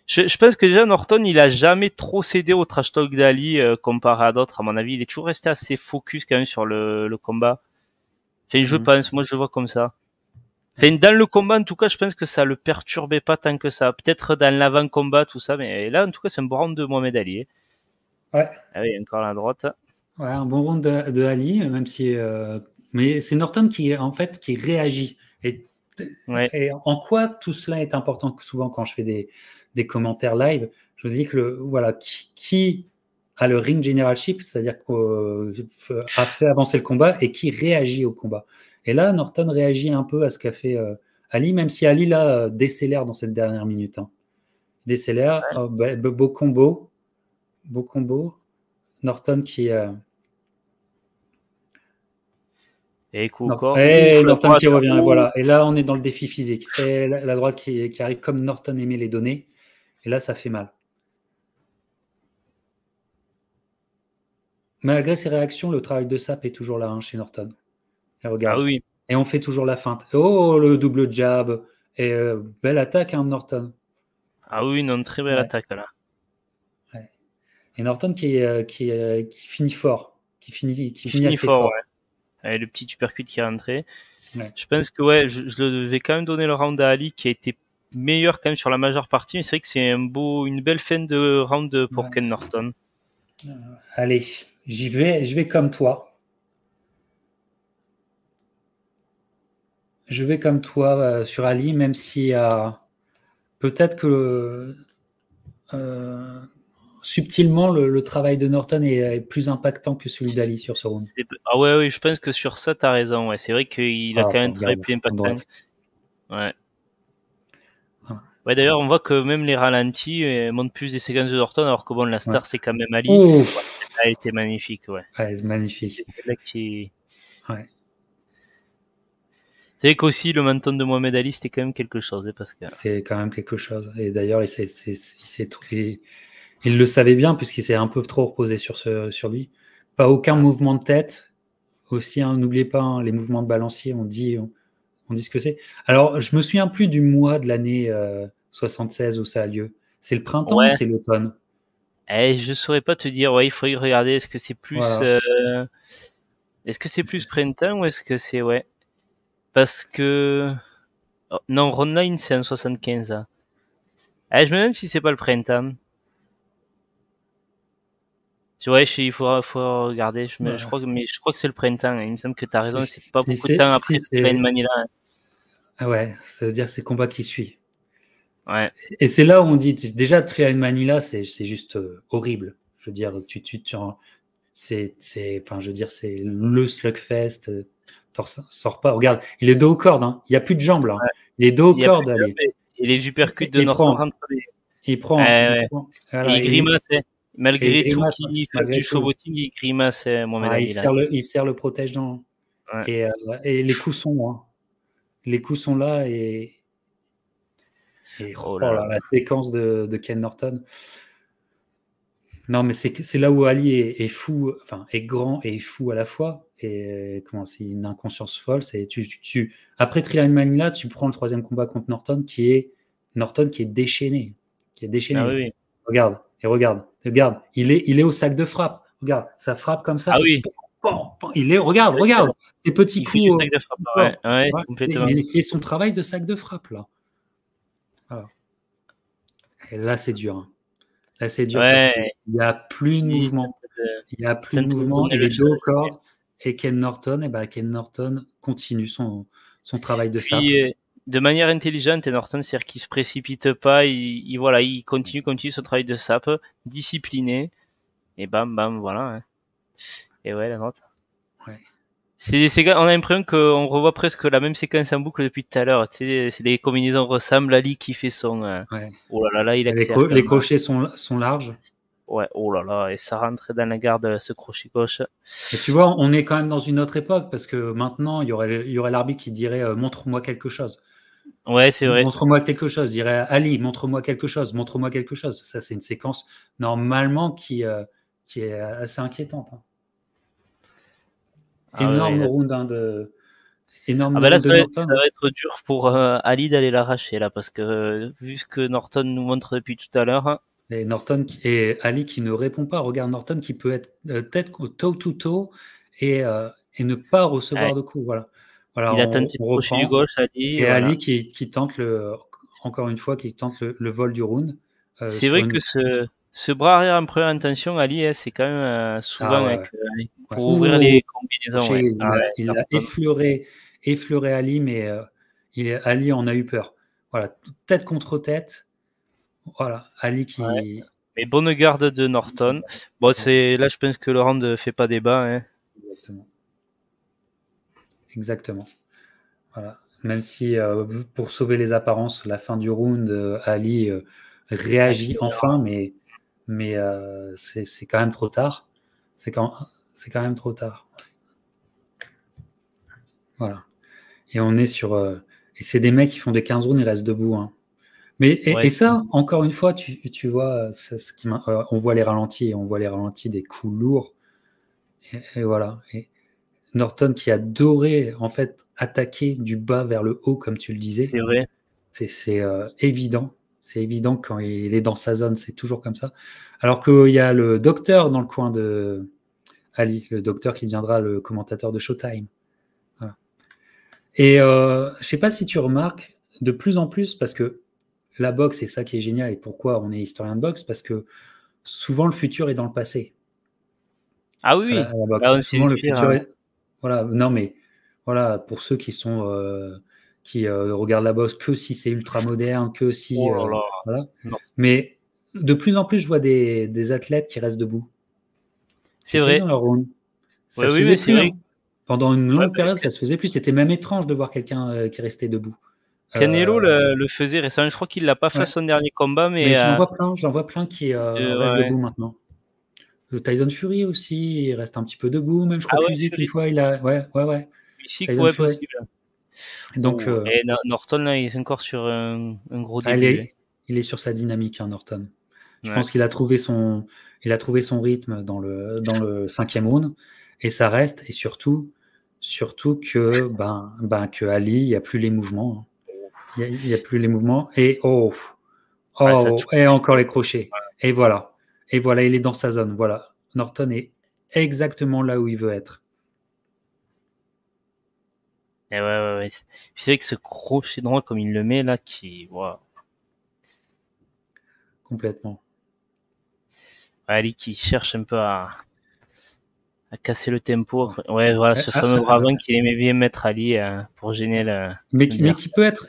Je pense que déjà Norton, il a jamais trop cédé au trash talk d'Ali comparé à d'autres. À mon avis, il est toujours resté assez focus quand même sur le combat. Enfin, je pense, moi je le vois comme ça. Enfin, dans le combat, en tout cas, je pense que ça le perturbait pas tant que ça. Peut-être dans l'avant-combat, tout ça, mais là, en tout cas, c'est un bon round de Mohamed Ali. Ouais. Ah oui, encore la droite. Ouais, un bon round de Ali, même si. Mais c'est Norton qui réagit. Et en quoi tout cela est important? Souvent, quand je fais des commentaires live, je dis que qui a le ring generalship, c'est-à-dire a fait avancer le combat et qui réagit au combat. Et là, Norton réagit un peu à ce qu'a fait Ali, même si Ali là décélère dans cette dernière minute. Décélère, beau combo. Norton qui. Et Norton qui revient, voilà. Et là, on est dans le défi physique. Et la droite qui arrive comme Norton aimait les donner. Et là, ça fait mal. Malgré ses réactions, le travail de sape est toujours là chez Norton. Et regarde. Ah oui. Et on fait toujours la feinte. Oh, le double jab. Et belle attaque, Norton. Ah oui, non, très belle attaque là. Ouais. Et Norton qui finit fort. Qui finit assez fort. Ouais. Avec le petit uppercut qui est rentré. Ouais. Je pense que je vais quand même donner le round à Ali qui a été meilleur quand même sur la majeure partie, mais c'est vrai que c'est une belle fin de round pour Ken Norton. Allez, je vais comme toi. Je vais comme toi sur Ali, même si peut-être que subtilement le travail de Norton est plus impactant que celui d'Ali sur ce round. Ah ouais, je pense que sur ça, tu as raison. Ouais. C'est vrai qu'il a quand même un travail plus impactant. Ouais. Ouais, d'ailleurs, on voit que même les ralentis montrent plus des séquences de Norton, alors que bon, la star, c'est quand même Ali. Elle a été magnifique, ouais. C'est magnifique. C'est là qui... C'est vrai qu'aussi, le menton de Mohamed Ali, c'était quand même quelque chose. Parce que... C'est quand même quelque chose. Et d'ailleurs, il le savait bien, puisqu'il s'est un peu trop reposé sur lui. Pas aucun mouvement de tête. Aussi, n'oubliez pas, les mouvements de balancier, on dit ce que c'est. Alors, je me souviens plus du mois de l'année 76 où ça a lieu. C'est le printemps ou c'est l'automne? Je saurais pas te dire. Ouais, il faudrait regarder. Est-ce que c'est plus, est-ce que c'est plus printemps ou est-ce que c'est parce que non, Round 9 c'est en 75. Hein. Je me demande si c'est pas le printemps. Il faut regarder. Je crois que c'est le printemps. Il me semble que tu as raison. C'est pas beaucoup de temps après Trian Manila. Hein. Ah ouais, ça veut dire c'est le combat qui suit. Ouais. Et c'est là où on dit déjà Trian Manila, c'est juste horrible. Je veux dire, c'est le slugfest. Sors pas. Regarde, il est dos aux cordes. Hein. Il n'y a plus de jambes là. Ouais. Il est dos aux cordes. Et les uppercuts de Norton. Il prend. Voilà, il grimace. Malgré tout qu'il fait du showboating, il grimace. Il serre le protège dans. Ouais. Et les coups sont là et la séquence de Ken Norton. Non, mais c'est là où Ali est fou, enfin est grand et fou à la fois. Et c'est une inconscience folle. C'est après Trian Manila, tu prends le troisième combat contre Norton qui est déchaîné, Ah, oui. Regarde, il est au sac de frappe. Regarde, ça frappe comme ça. Ah oui. Regarde, ces petits coups. Il fait du sac de frappe. Complètement. Il fait son travail de sac de frappe là. Voilà. Et là, c'est dur. Hein. Là, c'est dur parce qu'il n'y a plus de mouvement. Il est dos aux cordes. Et Ken Norton, Ken Norton continue son travail de sape. de manière intelligente, et Norton, c'est-à-dire qu'il se précipite pas, voilà, il continue ce travail de sape, discipliné, et bam, bam, voilà. Hein. Et ouais, la note. Ouais. On a l'impression qu'on revoit presque la même séquence en boucle depuis tout à l'heure. Tu sais, les combinaisons ressemblent. Ali qui fait son. Ouais. Oh là là, il Les, accélère. les crochets sont larges. Ouais, oh là là, et ça rentre dans la garde, ce crochet gauche. Et tu vois, on est quand même dans une autre époque parce que maintenant, il y aurait l'arbitre qui dirait montre-moi quelque chose. Ouais, c'est vrai. Montre-moi quelque chose. Je dirais Ali, montre-moi quelque chose. Montre-moi quelque chose. Ça, c'est une séquence normalement qui est assez inquiétante. Hein. Ah Énorme ouais, round énorme ah ben là, round de ça Norton. va être dur pour Ali d'aller l'arracher là, parce que vu ce que Norton nous montre depuis tout à l'heure. Hein. Et Norton et Ali qui ne répond pas. Regarde Norton qui peut être tête toe-to-toe et ne pas recevoir Ouais. de coups. Voilà. Voilà, Il a tenté on le crochet du reprend. gauche, Ali. Et Voilà. Ali qui tente encore une fois, qui tente le vol du round. C'est Sur vrai une... que ce bras arrière en première intention, Ali, hein, c'est quand même souvent Ah ouais, avec, ouais. pour ouvrir Ouh, les combinaisons. Ouais. il Ah ouais, a effleuré Ali, mais Ali en a eu peur. Voilà, tête contre tête. Voilà, Ali ouais. qui. Mais bonne garde de Norton. Bon, là, je pense que le round ne fait pas débat. Hein. Exactement. Exactement. Voilà. Même si, pour sauver les apparences, la fin du round, Ali réagit enfin, mais c'est quand même trop tard. C'est quand même trop tard. Voilà. Et on est sur. Et c'est des mecs qui font des 15 rounds, ils restent debout. Hein. Mais, Ouais, et ça, encore une fois, tu vois, on voit les ralentis, on voit les ralentis des coups lourds. Et voilà. Et Norton qui adorait, en fait, attaquer du bas vers le haut, comme tu le disais. c'est vrai. C'est évident. C'est évident quand il est dans sa zone, c'est toujours comme ça. Alors qu'il y a le docteur dans le coin de Ali, le docteur qui deviendra le commentateur de Showtime. Voilà. Et je ne sais pas si tu remarques, de plus en plus, parce que la boxe, c'est ça qui est génial, et pourquoi on est historien de boxe, parce que souvent le futur est dans le passé. Ah oui, oui. À la boxe. Là, on Souvent le s'inspire. futur Hein. est. Voilà, non mais voilà, pour ceux qui sont qui regardent la boxe que si c'est ultra moderne, que si Oh là là. voilà. Non. Mais de plus en plus, je vois des athlètes qui restent debout. Tu C'est sais, vrai. dans leur round. Oui, Ça se oui, faisait mais c'est plus, vrai. hein. Pendant une Ouais, longue période, ça se faisait plus. C'était même étrange de voir quelqu'un qui restait debout. Canelo Euh, le faisait récemment. Je crois qu'il l'a pas fait à ouais. son dernier combat, Mais mais j'en vois plein qui restent ouais. debout maintenant. Tyson Fury aussi, il reste un petit peu debout. Même, je Ah crois ouais, qu'Usyk, une Fury. fois, il a. Ouais. Usyk, Tyson ouais, Fury. possible. Donc, Oh. Et Norton, là, il est encore sur un gros il début. Hein. il est sur sa dynamique, hein, Norton. Je Ouais. pense qu'il a trouvé son rythme dans le cinquième round. Et ça reste. Et surtout que, que Ali, il n'y a plus les mouvements. Hein. Il y a plus les mouvements. Et Ouais, ça et touche. encore les crochets. Et voilà. Et voilà, il est dans sa zone. Voilà. Norton est exactement là où il veut être. Et ouais. C'est vrai que ce crochet droit, comme il le met là, qui. Wow. Complètement. Ali qui cherche un peu à casser le tempo. Ouais, voilà, ce fameux bravant qu'il aimait bien mettre Ali pour gêner le. Mais qui peut être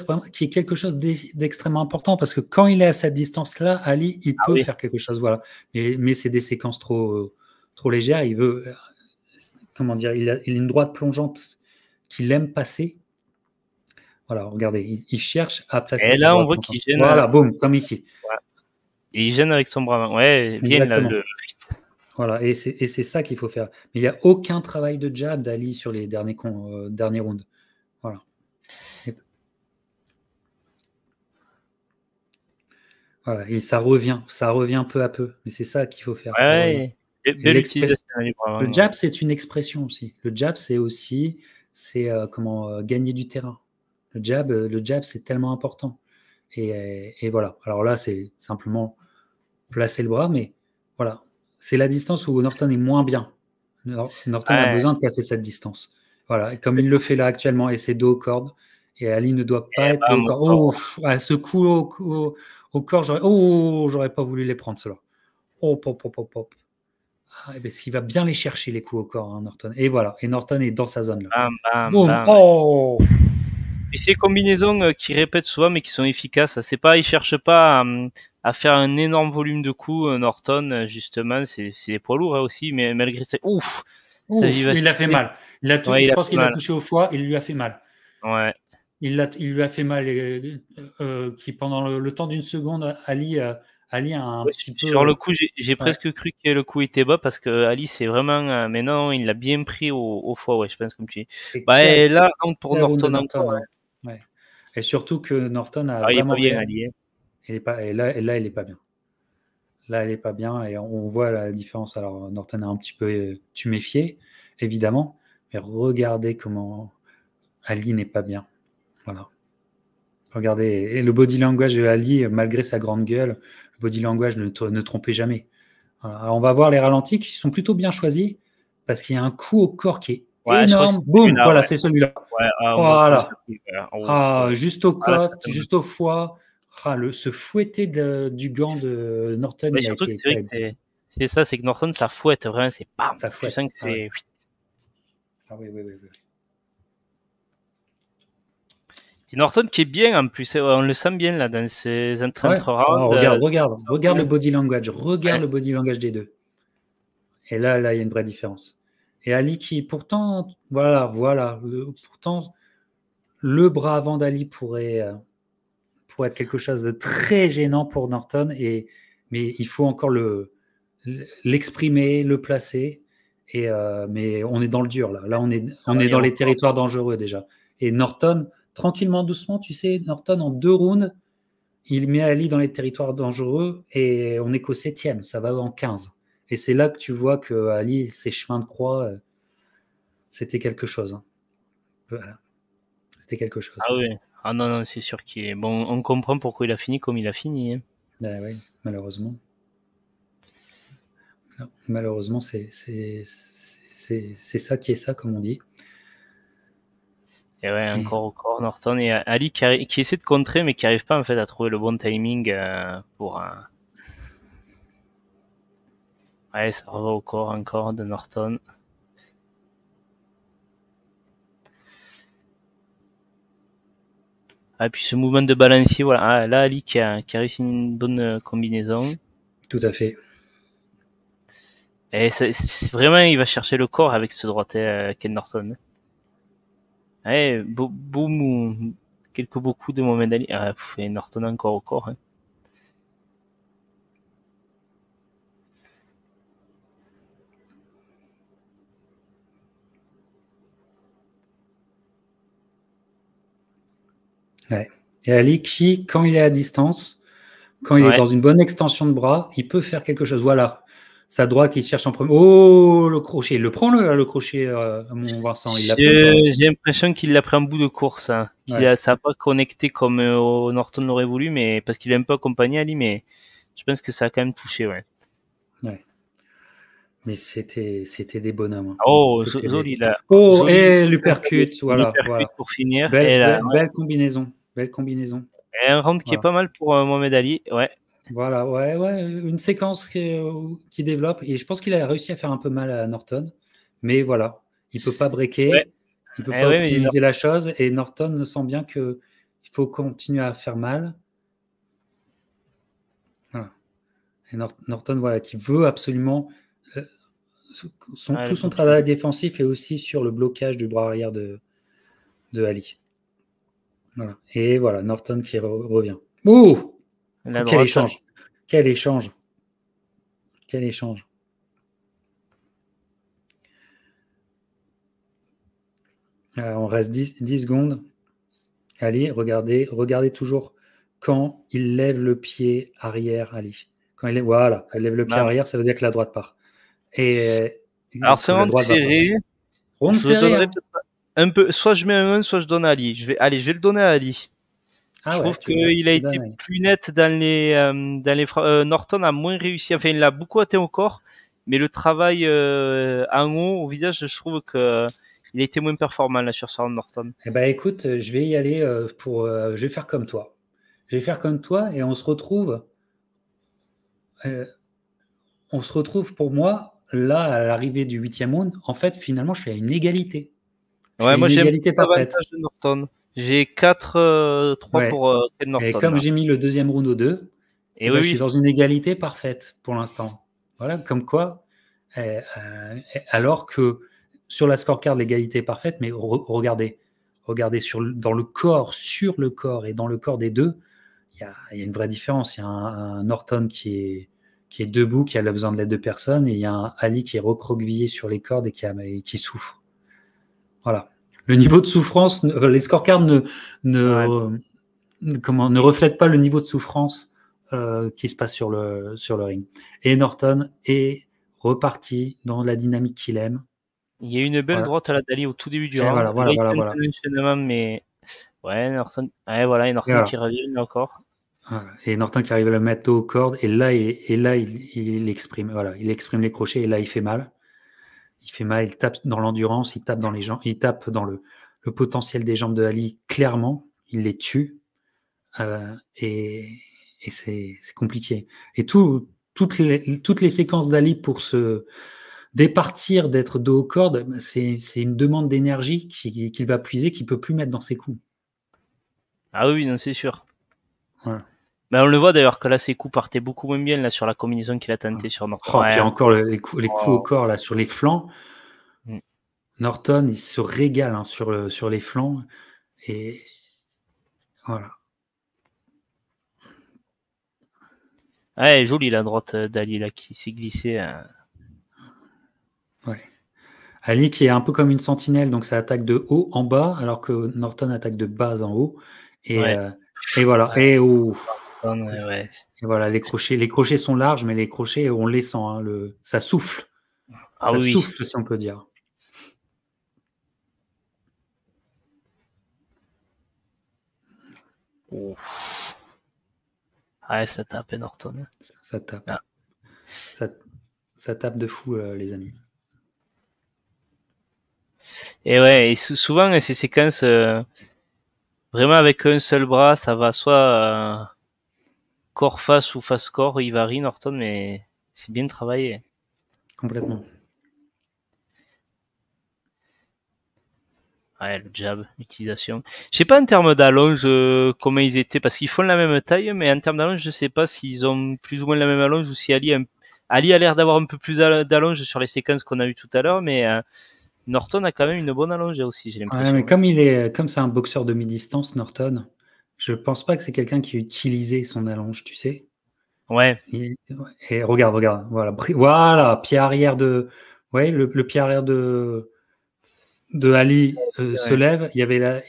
vraiment, qui est quelque chose d'extrêmement important parce que quand il est à cette distance-là, Ali, il peut faire quelque chose, voilà. Mais c'est des séquences trop légères. Il veut, comment dire, il a une droite plongeante qu'il aime passer. Voilà, regardez, il cherche à placer Et sa là, on droite voit plongeante. qu'il gêne. Voilà, boum, comme ici. Ouais. Il gêne avec son bravant. Ouais, bien Exactement. Voilà, et c'est ça qu'il faut faire. Mais il n'y a aucun travail de jab d'Ali sur les derniers rounds. Voilà. Voilà, et ça revient peu à peu. Mais c'est ça qu'il faut faire. Ça revient. Ouais, belle utilisation du bravant. Le jab, c'est une expression aussi. Le jab, c'est aussi comment gagner du terrain. Le jab, c'est tellement important. Et voilà. Alors là, c'est simplement placer le bras, mais voilà. C'est la distance où Norton est moins bien. Norton a besoin de casser cette distance. Voilà. Et comme il le fait là actuellement, et c'est dos aux cordes. Et Ali ne doit pas être dos aux cordes. Oh, à ce coup au corps, j'aurais pas voulu les prendre, ceux-là. Oh, pop. Parce qu'il va bien les chercher, les coups au corps, hein, Norton. Et voilà. Et Norton est dans sa zone là. Bam. Boum. Oh. puis ces combinaisons qui répètent souvent mais qui sont efficaces. C'est pas, ils cherchent pas à faire un énorme volume de coups. Norton, justement, c'est des poids lourds aussi, mais malgré ça, sa Il a fait vivacité. mal. Ouais, Je il a pense fait qu'il a mal. touché au foie, il lui a fait mal. Ouais. Il lui a fait mal. Qui pendant le temps d'une seconde, Ali a un Ouais, petit sur le peu. coup, j'ai Ouais. presque cru que le coup était bas parce que Ali, c'est vraiment. Mais non, il l'a bien pris au foie, ouais, je pense, comme tu dis. Et Bah, et là, pour quel round de Norton Norton. encore. Hein. Ouais. Et surtout que Norton a Il est pas vraiment bien, Ali. il est pas, et là, il est pas bien. Là, elle est pas bien et on voit la différence. Alors, Norton a un petit peu tuméfié, évidemment, mais regardez comment Ali n'est pas bien. Voilà. Regardez, et le body language de Ali, malgré sa grande gueule, le body language ne trompait jamais. Voilà. Alors, on va voir les ralentis qui sont plutôt bien choisis parce qu'il y a un coup au corps qui est Ouais, je crois que c'est énorme. Boum, celui-là, voilà, ouais. c'est celui-là. Ouais, on voit comment ça Voilà. fait. Ouais. Juste aux Là, ça côtes, fait mal. juste au foie. Ce fouetté du gant de Norton, Mais il a surtout que été c'est vrai terrible. que c'est ça, c'est que Norton, ça fouette, vraiment, c'est bam. Ça Tu fouette. sens que Ah, ouais. c'est. Ah oui, oui, oui, oui. Et Norton qui est bien en plus, on le sent bien là dans ses Ouais. rounds. Regarde le body language. Regarde Ouais. le body language des deux. Et là, il y a une vraie différence. Et Ali qui, pourtant, pourtant, le bras avant d'Ali pourrait être quelque chose de très gênant pour Norton. Mais il faut encore l'exprimer, le placer. Mais on est dans le dur là. Là, on est dans les territoires dangereux déjà. Et Norton, tranquillement, doucement, tu sais, Norton en 2 rounds, il met Ali dans les territoires dangereux et on n'est qu'au 7e, ça va en 15. Et c'est là que tu vois que Ali, ses chemins de croix, c'était quelque chose. Hein. Voilà. C'était quelque chose. Ah oui. Ah non, non, c'est sûr qu'il est. Bon, on comprend pourquoi il a fini comme il a fini. Hein. Ben oui, malheureusement. Malheureusement, c'est ça qui est ça, comme on dit. Et ouais, encore Norton et Ali qui essaie de contrer mais qui n'arrive pas en fait à trouver le bon timing pour. Ouais, ça revient au corps encore de Norton. Ah, puis ce mouvement de balancier, voilà. Ah, là, Ali qui a réussi une bonne combinaison. Tout à fait. Et c'est vraiment, il va chercher le corps avec ce droité Ken Norton. Ouais, boum ou quelques beaux coups de Mohamed Ali. Ah, et Norton encore au corps. Hein. Ouais. Et Ali qui, quand il est à distance, quand il est dans une bonne extension de bras, il peut faire quelque chose. Voilà. Sa droite, il cherche en premier. Oh, le crochet. Le prends-le, crochet, mon Vincent. Il l'a pris. J'ai l'impression qu'il l'a pris en bout de course. Hein. Ouais. Ça n'a pas connecté comme Norton l'aurait voulu, mais parce qu'il est un peu accompagné Ali, mais je pense que ça a quand même touché. Ouais. Mais c'était des bonhommes. Hein. Oh, Zoli là. Oh, et l'uppercut, voilà. Pour finir. Belle combinaison. Belle combinaison. Et un round qui est pas mal pour Mohamed Ali. Ouais. Voilà, ouais. Une séquence qui développe. Et je pense qu'il a réussi à faire un peu mal à Norton. Mais voilà, il ne peut pas breaker. Ouais. Il ne peut pas optimiser la chose. Et Norton sent bien qu'il faut continuer à faire mal. Voilà. Et Norton, voilà, qui veut absolument. Tout son travail défensif est aussi sur le blocage du bras arrière de Ali. Voilà. Et voilà, Norton qui revient. Ouh, quel échange. Quel échange. Quel échange. On reste 10 secondes. Ali, regardez toujours quand il lève le pied arrière, Ali. Quand il lève le pied arrière, ça veut dire que la droite part. Alors c'est un round serré. Je le donnerai un peu. Soit je mets un 1, soit je donne à Ali. Je vais le donner à Ali. Je trouve qu'il a été plus net dans les Norton a moins réussi. Enfin, il a beaucoup atteint au corps, mais le travail en haut, au visage, je trouve que il a été moins performant là sur ce round Norton. Eh ben écoute, je vais y aller je vais faire comme toi. Je vais faire comme toi et on se retrouve pour moi là à l'arrivée du 8e round. En fait, finalement, je suis à une égalité. Ouais, moi j'ai un avantage de Norton. J'ai 4-3 Ouais. pour Ken Et Norton. comme Là. j'ai mis le deuxième round aux deux, Et ben, oui, je suis oui. dans une égalité parfaite pour l'instant. Voilà, comme quoi, alors que sur la scorecard, l'égalité est parfaite, mais regardez, dans le corps, sur le corps et dans le corps des deux, il y a une vraie différence. Il y a un Norton qui est debout, qui a besoin de l'aide de personne, et il y a un Ali qui est recroquevillé sur les cordes et qui souffre. Voilà. Le niveau de souffrance, les scorecards Ouais. ne reflètent pas le niveau de souffrance qui se passe sur le ring. Et Norton est reparti dans la dynamique qu'il aime. Il y a une belle Voilà. droite à la Dali au tout début du Et round. voilà. Là, il tente un enchaînement, mais ouais, Norton. Ouais, voilà, et Norton qui revient encore. Voilà. Et Norton qui arrive à le mettre dos aux cordes, et là, il exprime. Voilà, il exprime les crochets, et là, il fait mal. Il tape dans l'endurance, il tape dans les jambes, il tape dans le potentiel des jambes de Ali, clairement. Il les tue. Et c'est compliqué. Et toutes les séquences d'Ali pour se départir d'être dos aux cordes, c'est une demande d'énergie qu'il va puiser, qu'il ne peut plus mettre dans ses coups. Ah oui, non, c'est sûr. Voilà. Ben, on le voit d'ailleurs que là, ses coups partaient beaucoup moins bien là, sur la combinaison qu'il a tenté sur Norton. Puis encore les coups au corps là, sur les flancs. Norton, il se régale sur les flancs. Et voilà. Ouais, jolie la droite d'Ali là qui s'est glissée. Ouais. Ali qui est un peu comme une sentinelle, donc ça attaque de haut en bas, alors que Norton attaque de bas en haut. Et voilà. Ouais. Et ouais. Et voilà, les crochets sont larges, mais les crochets, on les sent. Hein, ça souffle. Ah ça oui. souffle, si on peut dire. Ouf. Ouais, ça tape Norton. Ça tape. Ah. Ça tape de fou, les amis. Et ouais, et souvent, ces séquences, vraiment avec un seul bras, ça va soit corps face ou face corps, il varie Norton, mais c'est bien travaillé. Complètement. Ouais, le jab, l'utilisation. Je sais pas en termes d'allonge comment ils étaient, parce qu'ils font la même taille, mais en termes d'allonge, je sais pas s'ils ont plus ou moins la même allonge ou si Ali a l'air d'avoir un peu plus d'allonge sur les séquences qu'on a eues tout à l'heure, mais Norton a quand même une bonne allonge aussi, j'ai l'impression. Ouais, mais comme c'est un boxeur de mi-distance, Norton, je pense pas que c'est quelqu'un qui a utilisé son allonge, tu sais. Ouais. Et regarde, voilà, pied arrière de, ouais, le pied arrière de Ali se lève. Il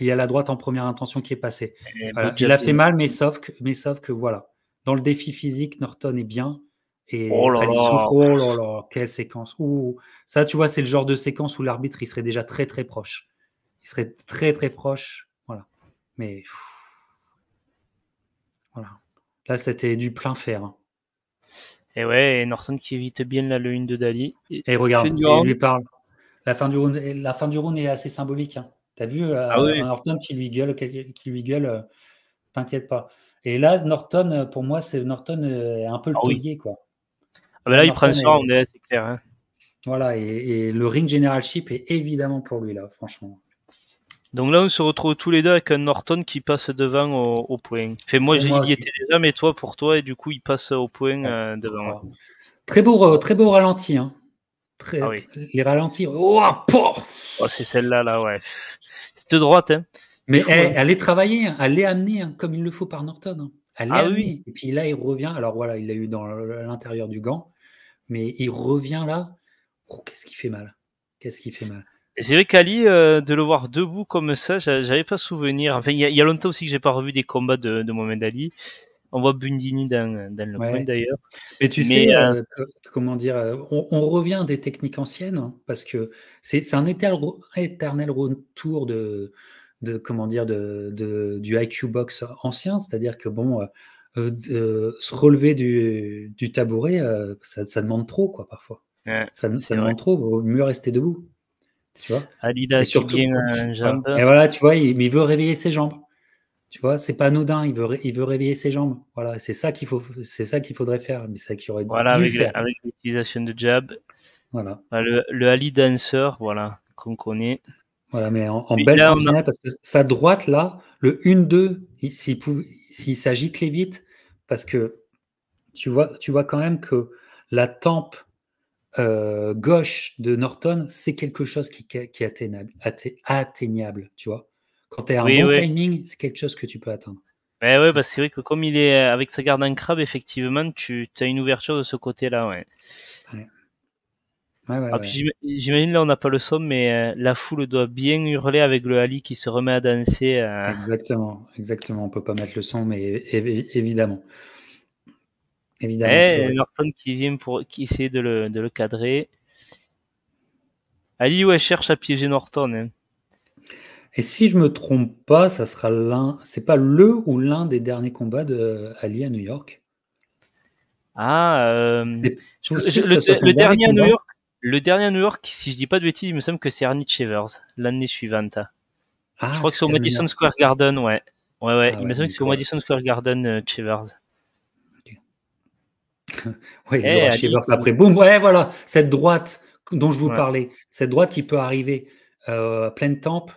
y a la droite en première intention qui est passée. Voilà. Il a fait mal, mais sauf que voilà, dans le défi physique, Norton est bien. Et Ali souffre. Oh là là, quelle séquence. Ouh. Ça, tu vois, c'est le genre de séquence où l'arbitre, il serait déjà très, très proche. Il serait très, très proche. Voilà. Mais voilà. Là, c'était du plein fer. Hein. Et ouais, et Norton qui évite bien là, le 1-2 d'Ali. Et regarde, il lui parle. La fin du round est assez symbolique. Hein. T'as vu Norton qui lui gueule, t'inquiète pas. Et là, Norton, pour moi, Norton est un peu le taulier, quoi. Ah ben là, il prend son round, c'est clair. Hein. Voilà, et le ring generalship est évidemment pour lui, là, franchement. Donc là, on se retrouve tous les deux avec un Norton qui passe devant au point. Enfin, moi, il y était déjà, mais toi, pour toi, et du coup, il passe au point devant. Très beau ralenti, hein. Les ralentis. Oh, c'est celle-là, là, ouais. Cette droite, hein. Mais elle est travaillée, hein. Elle est amenée hein, comme il le faut par Norton. Hein. Elle est amenée. Oui. Et puis là, il revient. Alors voilà, il l'a eu dans l'intérieur du gant. Mais il revient là. Oh, qu'est-ce qui fait mal. Qu'est-ce qui fait mal. Et c'est vrai qu'Ali, de le voir debout comme ça, j'avais pas souvenir. Enfin, il y a longtemps aussi que j'ai pas revu des combats de Mohamed Ali. On voit Bundini dans le coin d'ailleurs. Mais tu sais, comment dire, on revient des techniques anciennes hein, parce que c'est un éternel retour comment dire, du IQ box ancien, c'est-à-dire que bon, se relever du tabouret, ça demande trop quoi parfois. Ça demande trop, il vaut mieux rester debout. Tu vois. Ali là, qui bien jambe. Et voilà, tu vois, il veut réveiller ses jambes. Tu vois, c'est pas anodin, il veut réveiller ses jambes. Voilà, c'est ça qu'il faudrait faire, mais ça qu'il aurait dû faire. Avec l'utilisation de jab. Voilà. Le Ali dancer, voilà, qu'on connaît. Voilà, mais en Mais belle là, on a... sentinelle, parce que sa droite, là, le 1-2, s'il s'agit clé vite, parce que tu vois quand même que la tempe gauche de Norton, c'est quelque chose qui est atteignable, tu vois. Quand tu as un Oui, bon oui. timing, c'est quelque chose que tu peux atteindre. Ouais, bah, c'est vrai que comme il est avec sa garde en crabe, effectivement, tu as une ouverture de ce côté-là, ouais. Ouais. Ouais, ouais, Ah, puis ouais. j'imagine là on n'a pas le son, mais la foule doit bien hurler avec le Ali qui se remet à danser. Exactement, exactement. On peut pas mettre le son, mais évidemment. Évidemment que oui. Norton qui essaie de le cadrer. Ali, ouais, cherche à piéger Norton, hein. Et si je me trompe pas, ça sera c'est pas le ou l'un des derniers combats de Ali à New York. Ah, C'est possible que ce soit son le dernier dernier à New combat. York, si je dis pas de bêtises, il me semble que c'est Arnie Chevers l'année suivante. Je Ah, crois que c'est c'est au terminé. Madison Square Garden, ouais. Ouais, Ah il me ouais, semble que donc c'est au Madison Square Garden, Chevers. ouais, il y aura Ali, Shivers après. Boum, ouais, voilà, cette droite dont je vous ouais. parlais, cette droite qui peut arriver pleine tempe,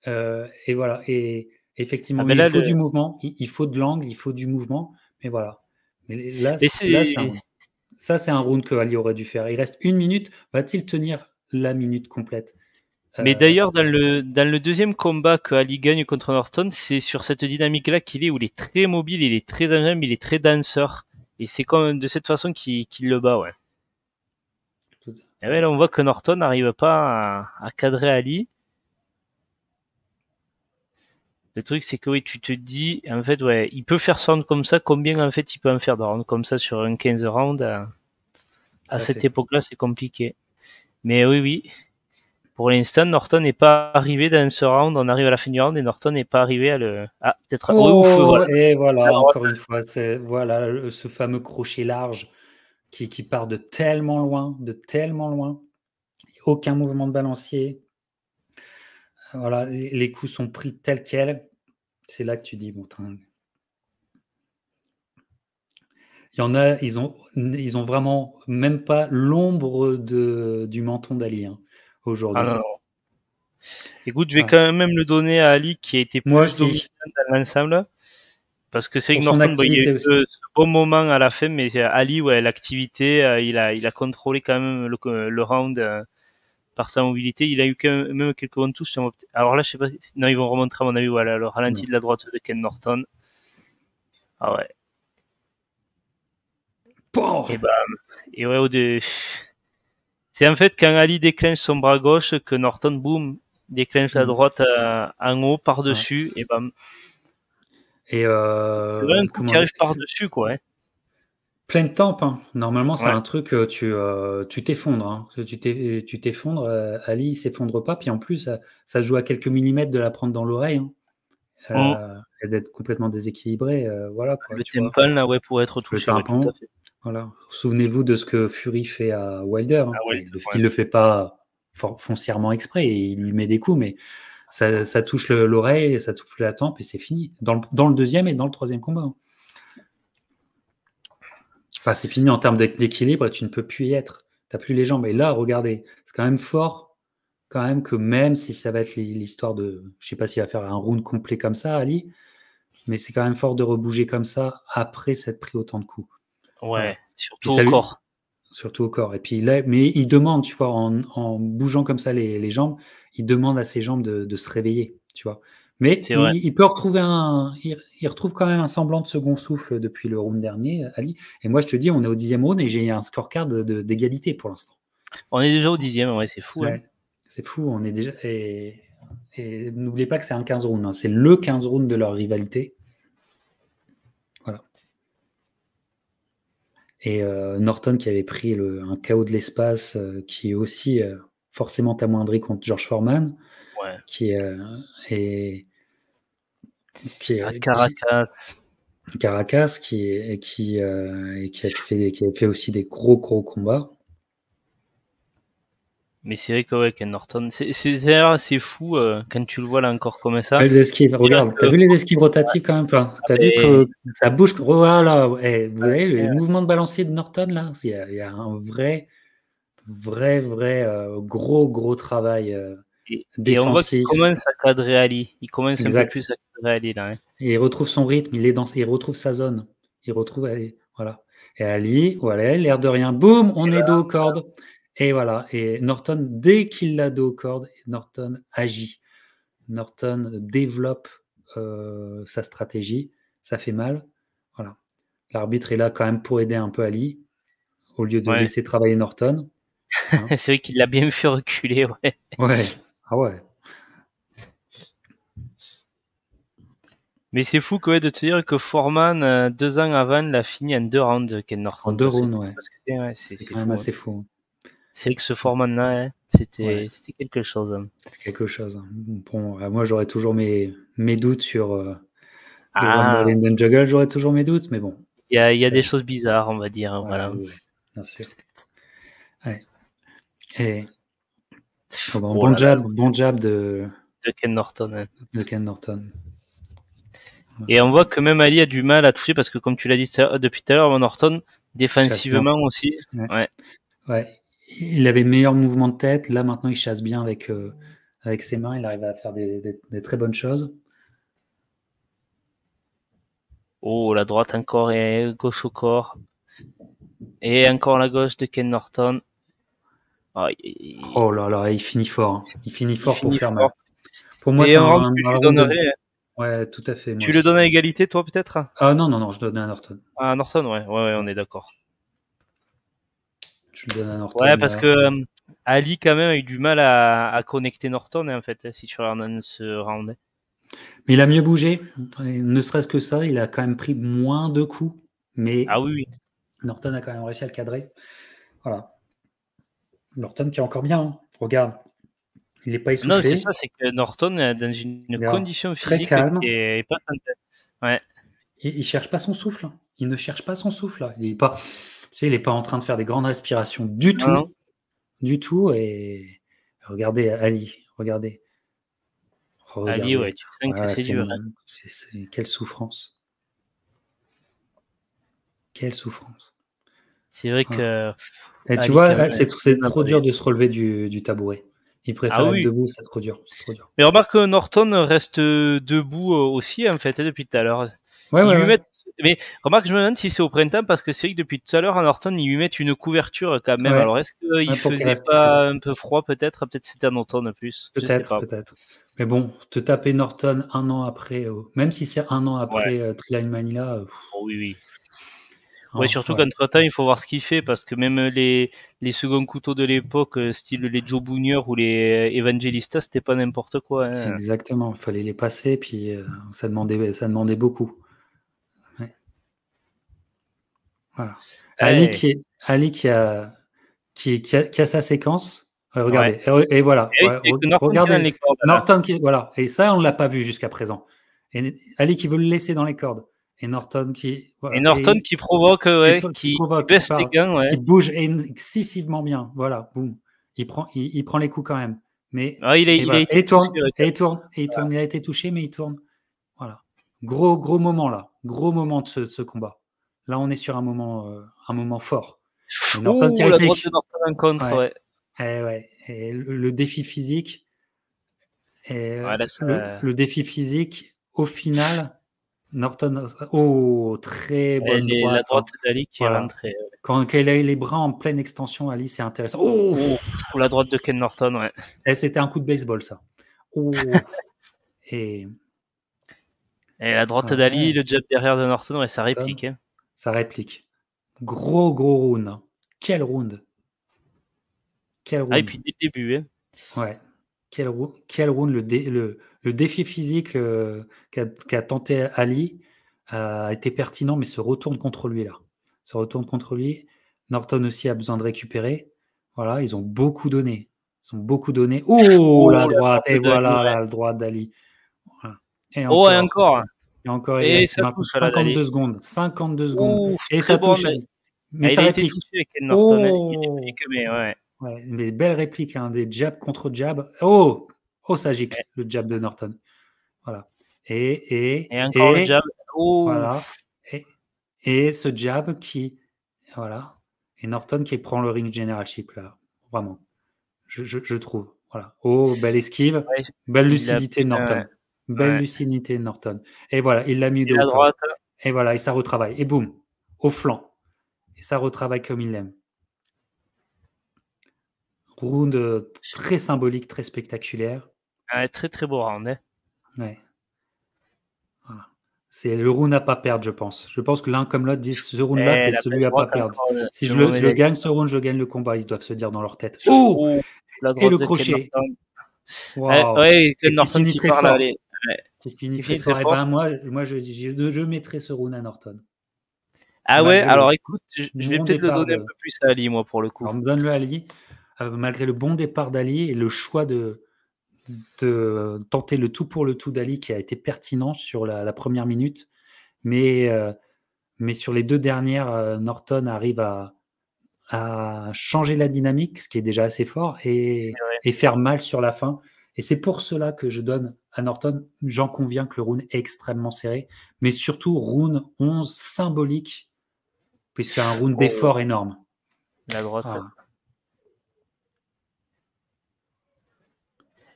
et voilà. Et Ah effectivement, ben il là, faut du mouvement, il faut de l'angle, il faut du mouvement, mais voilà. Mais mais là, c'est, ça, c'est un round que Ali aurait dû faire. Il reste 1 minute, va-t-il tenir la minute complète? Mais Euh, d'ailleurs, dans le deuxième combat que Ali gagne contre Norton, c'est sur cette dynamique-là qu'il est, où il est très mobile, il est très dangereux, il est très danseur. Et c'est comme de cette façon qu'il le bat, ouais. Et ouais, là, on voit que Norton n'arrive pas à cadrer Ali. Le truc, c'est que oui, tu te dis, en fait, ouais, il peut faire ça comme ça, combien en fait il peut en faire de rounds comme ça sur un 15 rounds à Tout à cette fait. époque-là, c'est compliqué. Mais oui, oui. Pour l'instant, Norton n'est pas arrivé dans ce round. On arrive à la fin du round et Norton n'est pas arrivé à le. Ah, peut-être. Oui, ouf, Oh, voilà. et La voilà, droite. encore une fois, c'est voilà ce fameux crochet large qui part de tellement loin, de tellement loin. Aucun mouvement de balancier. Voilà, les coups sont pris tels quels. C'est là que tu dis, bon, il y en a, ils ont vraiment même pas l'ombre du menton d'Ali Ah aujourd'hui. non, non. Écoute, je vais Voilà. quand même le donner à Ali qui a été Moi plus dominant aussi, dans l'ensemble. Parce que c'est que pour son Norton, bon, il y a activité eu aussi. ce bon moment à la fin, mais Ali, ouais, l'activité, il a contrôlé quand même le round par sa mobilité. Il a eu quand même quelques bons touches. Alors là, je sais pas. Non, ils vont remontrer à mon avis. Voilà, le ralenti Non. de la droite de Ken Norton. Ah ouais. Bon. Et bah, et ouais, c'est en fait quand Ali déclenche son bras gauche que Norton, boum, déclenche la droite en haut, Ouais. par-dessus, et bam. Et C'est vraiment un coup comment qui dire, arrive par-dessus, quoi, hein. pleine tempe, hein. Normalement, c'est Ouais. un truc, tu t'effondres, hein. Tu t'effondres, Ali, il s'effondre pas, puis en plus, ça joue à quelques millimètres de la prendre dans l'oreille, hein, et d'être complètement déséquilibré, voilà quoi, Le tu vois? tympan, là, ouais, pour être Le touché, ouais, tout à tympan, fait. voilà. Souvenez-vous de ce que Fury fait à Wilder, Ah hein. ouais, Enfin, ouais. il le fait pas foncièrement exprès, il lui met des coups, mais ça touche l'oreille, ça touche la tempe et c'est fini. Dans le 2e et dans le 3e combat, hein. Enfin, c'est fini en termes d'équilibre, tu ne peux plus y être. Tu n'as plus les jambes. Et là, regardez, c'est quand même fort, quand même, que même si ça va être l'histoire de. Je ne sais pas s'il va faire un round complet comme ça, Ali, mais c'est quand même fort de rebouger comme ça après s'être pris autant de coups. Ouais, Voilà. Puis surtout au ça lui. corps. Surtout au corps. Et puis là, mais il demande, tu vois, en bougeant comme ça les jambes, il demande à ses jambes de se réveiller, tu vois. Mais C'est vrai. il peut retrouver il retrouve quand même un semblant de second souffle depuis le round dernier, Ali. Et moi, je te dis, on est au 10e round et j'ai un scorecard d'égalité pour l'instant. On est déjà au 10e, ouais, c'est fou, hein. Ouais, c'est fou. On est déjà. Et n'oubliez pas que c'est un 15 round, hein. C'est le 15 round de leur rivalité. Voilà. Et Norton qui avait pris un KO de l'espace, qui est aussi forcément amoindri contre George Foreman, Ouais. qui est, À qui- Caracas. Caracas, qui a fait aussi des gros combats. Mais c'est vrai que, ouais, Ken Norton, d'ailleurs assez fou quand tu le vois là encore comme ça. Les esquives, Dire regarde, que, t'as vu les esquives rotatives quand même? Enfin, t'as vu et, que ça bouge. Voilà, ouais, vous voyez, les mouvements de balancier de Norton, là, il y a un vrai gros travail. Et on voit qu'il défensif. commence à cadrer Ali. Il commence un peu Exact. plus à cadrer Ali là. Hein. Et il retrouve son rythme, il retrouve sa zone. Il retrouve, allez, voilà. Et Ali, voilà, l'air de rien, boum, on est dos aux cordes. Et voilà. Et Norton, dès qu'il l'a dos aux cordes, Norton agit. Norton développe sa stratégie. Ça fait mal. Voilà. L'arbitre est là quand même pour aider un peu Ali, au lieu de Ouais. laisser travailler Norton. Hein. C'est vrai qu'il l'a bien fait reculer. Ouais. Ouais. Ah ouais. Mais c'est fou quoi, de te dire que Foreman, 2 ans avant, l'a fini en 2 rounds, Ken En Norton. 2 rounds, ouais. C'est C'est quand même fou. assez Hein. fou. C'est vrai que ce Foreman-là, hein, Ouais. c'était quelque chose. Hein. C'était quelque chose. Hein. Bon, moi, j'aurais toujours mes doutes sur le One Ah, Ball in the Juggle. J'aurais toujours mes doutes, mais bon. il y a Ça, des choses bizarres, on va dire. Hein, voilà, voilà. oui, bien sûr. Ouais. Et Oh là là, bon jab de Ken Norton. Hein. Ken Norton. Voilà. Et on voit que même Ali a du mal à toucher parce que, comme tu l'as dit depuis tout à l'heure, Norton, Chasse bien. défensivement aussi. Ouais. Ouais. Ouais. Il avait le meilleur mouvement de tête. Là, maintenant, il chasse bien avec ses mains. Il arrive à faire des très bonnes choses. Oh, la droite encore et gauche au corps. Et encore la gauche de Ken Norton. Oh, Oh là là, il finit fort. Hein. Il finit fort pour faire fort. mal. Pour moi, Et c'est un round un que tu round de... donnerais. Ouais, tout à fait. Moi Tu le aussi. donnes à égalité, toi, peut-être? Ah non, je donne à Norton. Ah, Norton, ouais, on est d'accord. Je le donne à Norton. Ouais, parce que Ali, quand même, a eu du mal à connecter Norton, hein, en fait, si tu regardes ce round. Mais il a mieux bougé. Et ne serait-ce que ça, il a quand même pris moins de coups. Mais Ah oui, oui. Norton a quand même réussi à le cadrer. Voilà. Norton qui est encore bien. Hein. Regarde. Il n'est pas Non, c'est essoufflé. ça, c'est que Norton est dans une Regarde. condition Très physique calme. qui est pas tentée. Ouais. Il cherche pas son souffle. Hein. Il ne cherche pas son souffle. Là. Il n'est pas, il est pas en train de faire des grandes respirations du tout. Non. Du tout. Et regardez Ali. Regardez. Ali, ouais, tu sens que Voilà, c'est dur. Hein. quelle souffrance. Quelle souffrance. C'est vrai Voilà. que Et tu Ali, quand vois, même, c'est trop dur navré. de se relever du tabouret. Il Ah préfère être oui. debout, c'est trop dur. C'est trop dur. Mais remarque que Norton reste debout aussi, en fait, depuis tout à l'heure. Ouais, Ils ouais, lui ouais. mettent. Mais remarque, je me demande si c'est au printemps, parce que c'est vrai que depuis tout à l'heure, à Norton, ils lui mettent une couverture quand même. Ouais. Alors, est-ce qu'il Ouais, pour qu'il faisait reste. pas un peu froid, peut-être? Peut-être c'était en automne plus. Je sais Peut-être, pas. peut-être. Mais bon, te taper Norton un an après, même si c'est un an Ouais. après Thrilla Manila, Oh, oui, oui. Ouais, hein, surtout ouais. qu'entre-temps, il faut voir ce qu'il fait, parce que même les seconds couteaux de l'époque, style les Joe Bunier ou les Evangelista, c'était pas n'importe quoi. Hein. Exactement. Il fallait les passer, puis ça demandait beaucoup. Ouais. Voilà. Ouais. Ali qui a sa séquence. Ouais. Regardez. Et voilà. Et oui, c'est que Norton qui est dans Regardez. les cordes, là. Norton voilà. Et ça, on ne l'a pas vu jusqu'à présent. Et Ali qui veut le laisser dans les cordes. Et Norton qui. Et Voilà. Norton qui provoque, ouais, Qui qui provoque, baisse les gants, ouais. qui bouge excessivement bien. Voilà. Boum. Il prend les coups quand même. Mais. Ah, Et il a voilà. été touché, ouais, Et il tourne. Et il tourne. Il a été touché, mais il tourne. Voilà. Gros moment là. Gros moment de ce combat. Là, on est sur un moment fort. Et Norton qui Ouh, la droite réplique. de Norton en contre, Ouais. ouais. Ouais. Et le défi physique. Et Ouais, là, ça... le défi physique, au final, Norton. Oh, très bonne la droite. droite Hein. d'Ali qui est Voilà. rentrée. Quand il a les bras en pleine extension, Ali, c'est intéressant. Oh, Ouh, la droite de Ken Norton, ouais. c'était un coup de baseball, ça. Oh. Et Et la droite ouais, d'Ali, le jab derrière de Norton, ouais, ça Norton, réplique. Hein. ça réplique. Gros round. Hein. Quel round. Quel Ah, et round. puis dès le début, hein. Ouais. Quel round. Le défi physique qu'a tenté Ali a été pertinent, mais se retourne contre lui, là. Se retourne contre lui. Norton aussi a besoin de récupérer. Voilà, ils ont beaucoup donné. Ils ont beaucoup donné. Oh, la Oh, la droite. droite Et d'Ali, voilà, ouais. la droite d'Ali. Voilà. Et Oh, et encore. encore. Et encore, il Et reste ça maintenant touche à la 52 d'Ali. secondes. 52 secondes. Ouh, Et très ça bon, touche Ali. Mais il ça a été réplique. touché avec Ken Norton. Hein. Il Oh, réplique, mais ouais. ouais, mais belle réplique, hein, des jabs contre jab. Oh, ça gicle, le jab de Norton. Voilà. Et encore le jab. Oh, Voilà. Et ce jab qui, voilà. Et Norton qui prend le ring generalship là, vraiment. Je trouve. Voilà. Oh, belle esquive. Ouais, Belle il l'a lucidité de Norton. Belle ouais. lucidité de Norton. Et voilà, il l'a mis Et de haut la corps. droite, Et voilà, et ça retravaille. Et boum, au flanc. Et ça retravaille comme il l'aime. Round très symbolique, très spectaculaire. très très beau round. Hein. Ouais. Voilà. C'est le round à pas perdre, je pense. Je pense que l'un comme l'autre disent ce round-là, Et c'est la belle celui à pas droite perdre. encore Si de je le Mohamed gagne, Ali. ce round, je gagne le combat. Ils doivent se dire dans leur tête. Oh! Oh, la Et droite le de Ken crochet. Norton. Waouh! Ouais, Et Ken qui Norton finit qui très parle, fort. allez. Ouais, Qui finit qui très finit très fort. Et fort. ben moi je mettrai ce round à Norton. Ah ouais, Malgré alors écoute, je vais bon peut-être le départ donner un de. peu plus à Ali, moi, pour le coup. Alors, donne-le à Ali. Malgré le bon départ d'Ali et le choix de tenter le tout pour le tout d'Ali qui a été pertinent sur la première minute. Mais sur les 2 dernières, Norton arrive à changer la dynamique, ce qui est déjà assez fort, C'est et vrai. faire mal sur la fin. Et c'est pour cela que je donne à Norton. J'en conviens que le round est extrêmement serré, mais surtout round 11 symbolique, puisqu'un round Oh, d'effort énorme. la droite. Voilà.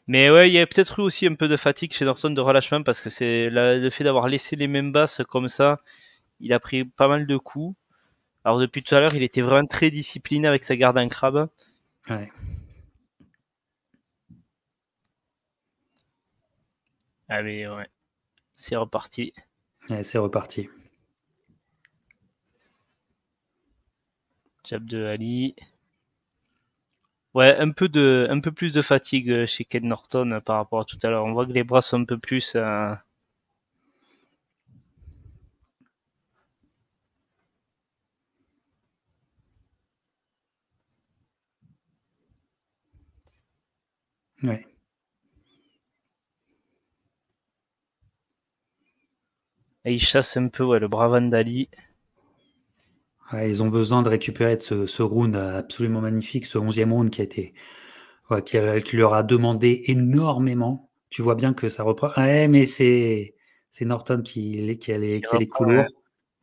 Mais ouais, il y a peut-être eu aussi un peu de fatigue chez Norton, de relâchement, parce que c'est le fait d'avoir laissé les mains basses comme ça, il a pris pas mal de coups. Alors depuis tout à l'heure, il était vraiment très discipliné avec sa garde en crabe. Ouais. Allez, ouais, c'est reparti. Ouais, c'est reparti. Jab de Ali. Ouais, un peu plus de fatigue chez Ken Norton par rapport à tout à l'heure. On voit que les bras sont un peu plus. Ouais. Et il chasse un peu, ouais, le bras d'Ali. Ouais, ils ont besoin de récupérer de ce round absolument magnifique, ce 11e round qui leur a demandé énormément. Tu vois bien que ça reprend. Ouais, mais c'est Norton Qui qui a les coups reprend. lourds. Ouais.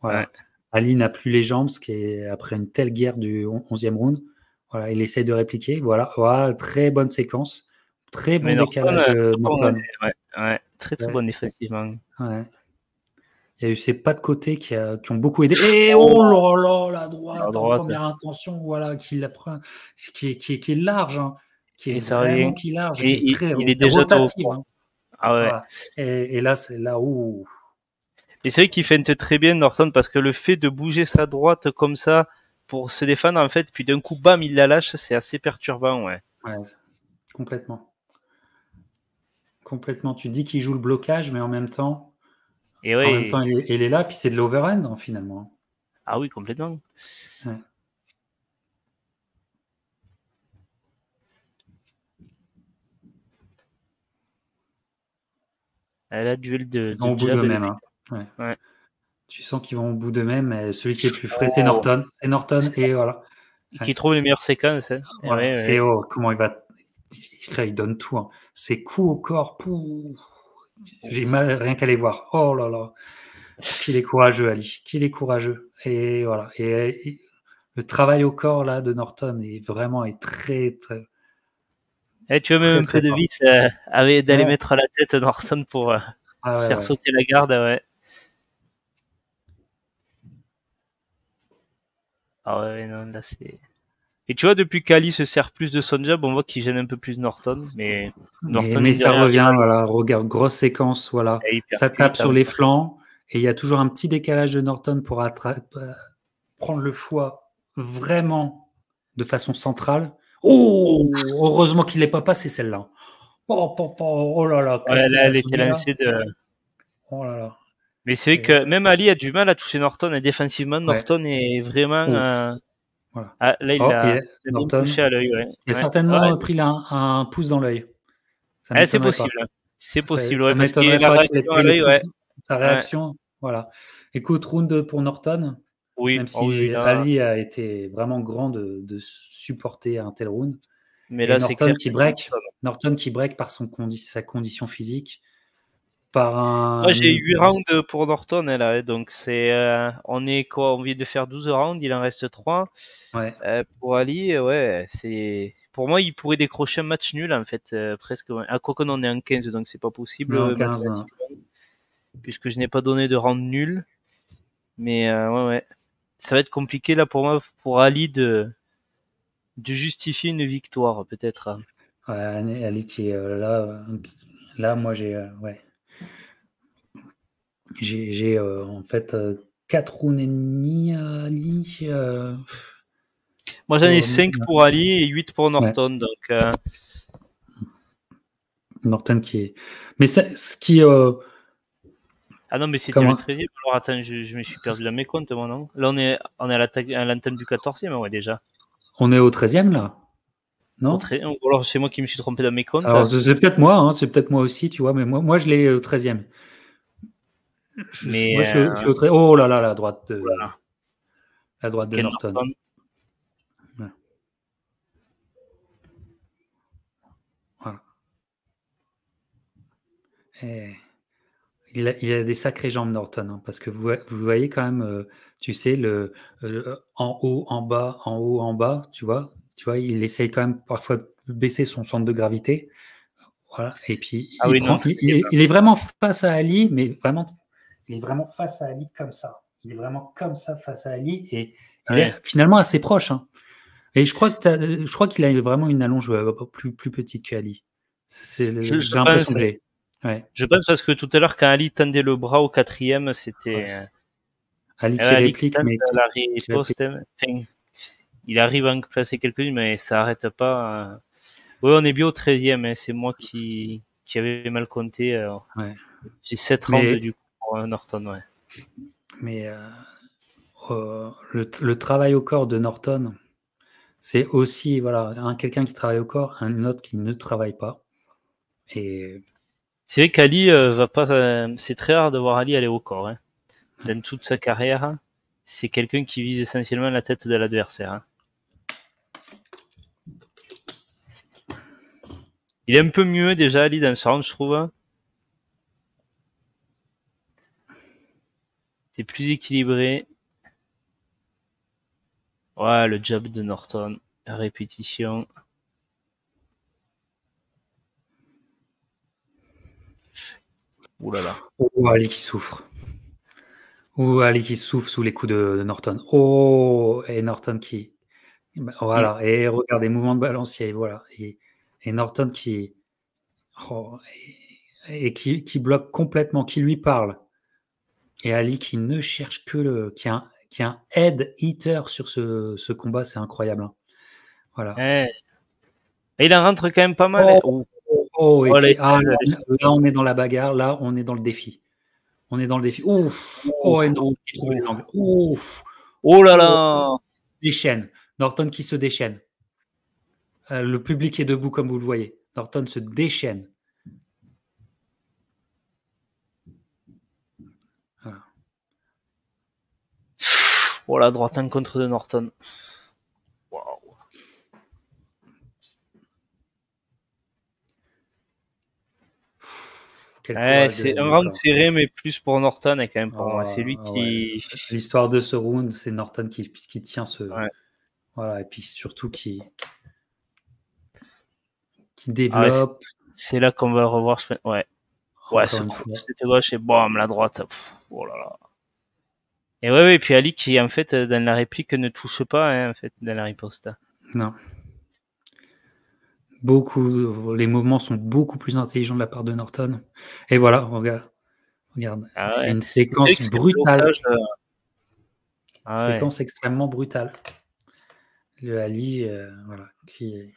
Voilà. Ali n'a plus les jambes, ce qui est après une telle guerre du 11e round. Voilà, il essaye de répliquer. Voilà, voilà, très bonne séquence. Très Mais bon Norton, décalage de bon, Norton. ouais, ouais, très très Ouais, bon défensivement. ouais. Il y a eu ces pas de côté qui ont beaucoup aidé. Et oh Oh, là là, la la droite en droite. première intention, voilà, qui la prend, qui est large, hein, qui est Et ça vraiment revient. qui est large, Et qui est très il est déjà dos au rotative, corps. hein. Ah ouais. Voilà. Et là, c'est là où. Et c'est vrai qu'il feinte très bien Norton parce que le fait de bouger sa droite comme ça pour se défendre en fait, puis d'un coup bam il la lâche, c'est assez perturbant, ouais. Ouais, complètement. Complètement. Tu dis qu'il joue le blocage, mais Et en même temps, ouais, il est là, puis c'est de l'overhand, hein, finalement. ah oui complètement. Ouais. Elle a duel Ils vont de au bout jab, elle est d'eux-mêmes, hein. putain. Ouais. Ouais. Tu sens qu'ils vont au bout d'eux-mêmes, mais celui qui est le plus frais, c'est Oh, Norton. C'est Norton, et voilà. qui Ouais. trouve les meilleures séquences. Hein. Et Voilà. ouais, Et ouais. oh, comment il va. Il donne tout, hein. Ses coups au corps, pouf, j'ai mal rien qu'à les voir. Oh là là. Qu'il est courageux, Ali. Qu'il est courageux. Et voilà. Et le travail au corps là de Norton est très, très, Et tu veux très, même un très peu de fort. vis d'aller Ouais. mettre la tête Norton pour Ah se ouais, faire ouais. sauter la garde, ouais. Ah ouais, non, là c'est. Et tu vois, depuis qu'Ali se sert plus de son jab, on voit qu'il gêne un peu plus Norton, mais Norton, Mais mine de ça rien, arrive revient, à voilà. Regarde, grosse séquence, voilà. et il Ça tape percute. sur les flancs. Et il y a toujours un petit décalage de Norton pour prendre le foie vraiment de façon centrale. Oh, Oh, heureusement qu'il n'est pas passé celle-là. Oh, oh, oh, oh là là, qu'est-ce ouais, que là, ça elle était sonnait là. lancée de. Oh là là. Mais c'est vrai Et, que même Ali a du mal à toucher Norton et défensivement, ouais. Norton est vraiment. Ouf. Voilà. Ah, là, Oh, et il a bien touché Norton, à l'œil, ouais. il a Ouais. Ouais, certainement pris un pouce dans l'œil. Ça c'est m'étonnerait pas. possible. C'est Ça, possible, ouais, ça parce que m'étonnerait la pas qu'il ait réaction à pris le l'œil, pouce. ouais. Sa Ouais. réaction, voilà. Écoute, round pour Norton, Oui, même oh oui, si là. Ali a été vraiment grand de supporter un tel round. Mais Et là, c'est clair que c'est Norton. Norton qui break par sa condition physique. par Moi, un. j'ai 8 rounds pour Norton, là. Donc, on est quoi? On vient de faire 12 rounds, il en reste 3. Ouais, Pour Ali, ouais, pour moi, il pourrait décrocher un match nul, en fait, presque. À quoi qu'on en est en 15, donc c'est pas possible, en 15. mathématiquement, puisque je n'ai pas donné de round nul. Mais, ouais, ouais. Ça va être compliqué, là, pour moi, pour Ali de justifier une victoire, peut-être. Ouais, Ali qui est là. Là, moi, ouais. J'ai en fait 4 rounds et demi à Ali. Moi, j'en ai 5 pour Ali et 8 pour Ouais, Norton, donc, Norton qui est. Mais ce qui. ah non, mais c'était le Comment? 13e. Alors attends, je me suis perdu dans mes comptes, moi, non? Là, on est à l'antenne du 14e, ouais, déjà. On est au 13e là? Non? Ou alors c'est moi qui me suis trompé dans mes comptes. Alors, c'est peut-être moi, hein, c'est peut-être moi aussi, tu vois, mais moi je l'ai au 13e. Mais, Moi, je suis au 13e. Oh là là, voilà. la droite de Ken Norton. Norton. Ouais. Voilà. Et il a des sacrées jambes, Norton, hein, parce que vous voyez quand même, tu sais, en haut, en bas, tu vois, il essaye quand même parfois de baisser son centre de gravité. Voilà. Et puis, Ah oui, non, très bien. il est vraiment face à Ali, mais vraiment, il est vraiment face à Ali comme ça. Il est vraiment comme ça face à Ali et il est Ouais. finalement assez proche, hein. Et je crois qu'il a vraiment une allonge plus petite qu'Ali. Je, J'ai je l'impression pense, que j'ai. Ouais. je pense parce que tout à l'heure, quand Ali tendait le bras au 4e, Ouais. c'était, Ali qui Ali qui réplique, tente mais la qui réplique. riposte, enfin, il arrive à en placer quelques-unes, mais ça n'arrête pas. Oui, on est bien au 13e, hein, c'est moi qui avais mal compté. Ouais. J'ai 7 rounds Mais, du coup pour Norton, ouais. mais le travail au corps de Norton, c'est aussi voilà, quelqu'un qui travaille au corps, un autre qui ne travaille pas. Et C'est vrai qu'Ali va pas. C'est très rare de voir Ali aller au corps, hein. Dans toute sa carrière, c'est quelqu'un qui vise essentiellement la tête de l'adversaire, hein. Il est un peu mieux déjà Ali dans ce round, je trouve, hein. C'est plus équilibré. Ouais, le jab de Norton, la répétition. Ouh là là. oh, Ali qui souffre. Ou Ali qui souffle sous les coups de Norton. Oh, et Norton qui. Mm. Voilà, et regardez, mouvement de balancier, voilà. Et Norton qui. Oh, et qui bloque complètement, qui lui parle. Et Ali qui ne cherche que qui a un head hitter sur ce combat, c'est incroyable, hein. Voilà. Ouais. Et il en rentre quand même pas mal, hein. Oh, Oh, et oh là, puis, là, là, on est dans la bagarre, là, on est dans le défi. On est dans le défi. Ouf, oh, et ouf, Norton ouf, qui trouve les ouf. angles. Ouf, Oh là oh, là. déchaîne. Norton qui se déchaîne. Le public est debout comme vous le voyez. Norton se déchaîne. Voilà. Oh la droite en contre de Norton. Waouh. Quel Ouais, courage de c'est un Ali round encore. serré, mais plus pour Norton, et quand même pour moi. C'est lui Oh, ouais. qui. L'histoire de ce round, c'est Norton qui tient ce. Ouais. Voilà, et puis surtout qui Ah ouais, développe, c'est là qu'on va revoir. Ouais. Ouais, encore ce une coup, fois. c'était gauche et bam, la droite. Pff, oh là là. Et ouais, ouais, et puis Ali qui, en fait, dans la réplique, ne touche pas, hein, en fait, dans la riposte. Non. Les mouvements sont beaucoup plus intelligents de la part de Norton. Et voilà, regarde. Ah C'est ouais. une C'est vrai séquence que ces brutale. blocages. Ah ouais. Séquence extrêmement brutale. Le Ali, voilà, qui est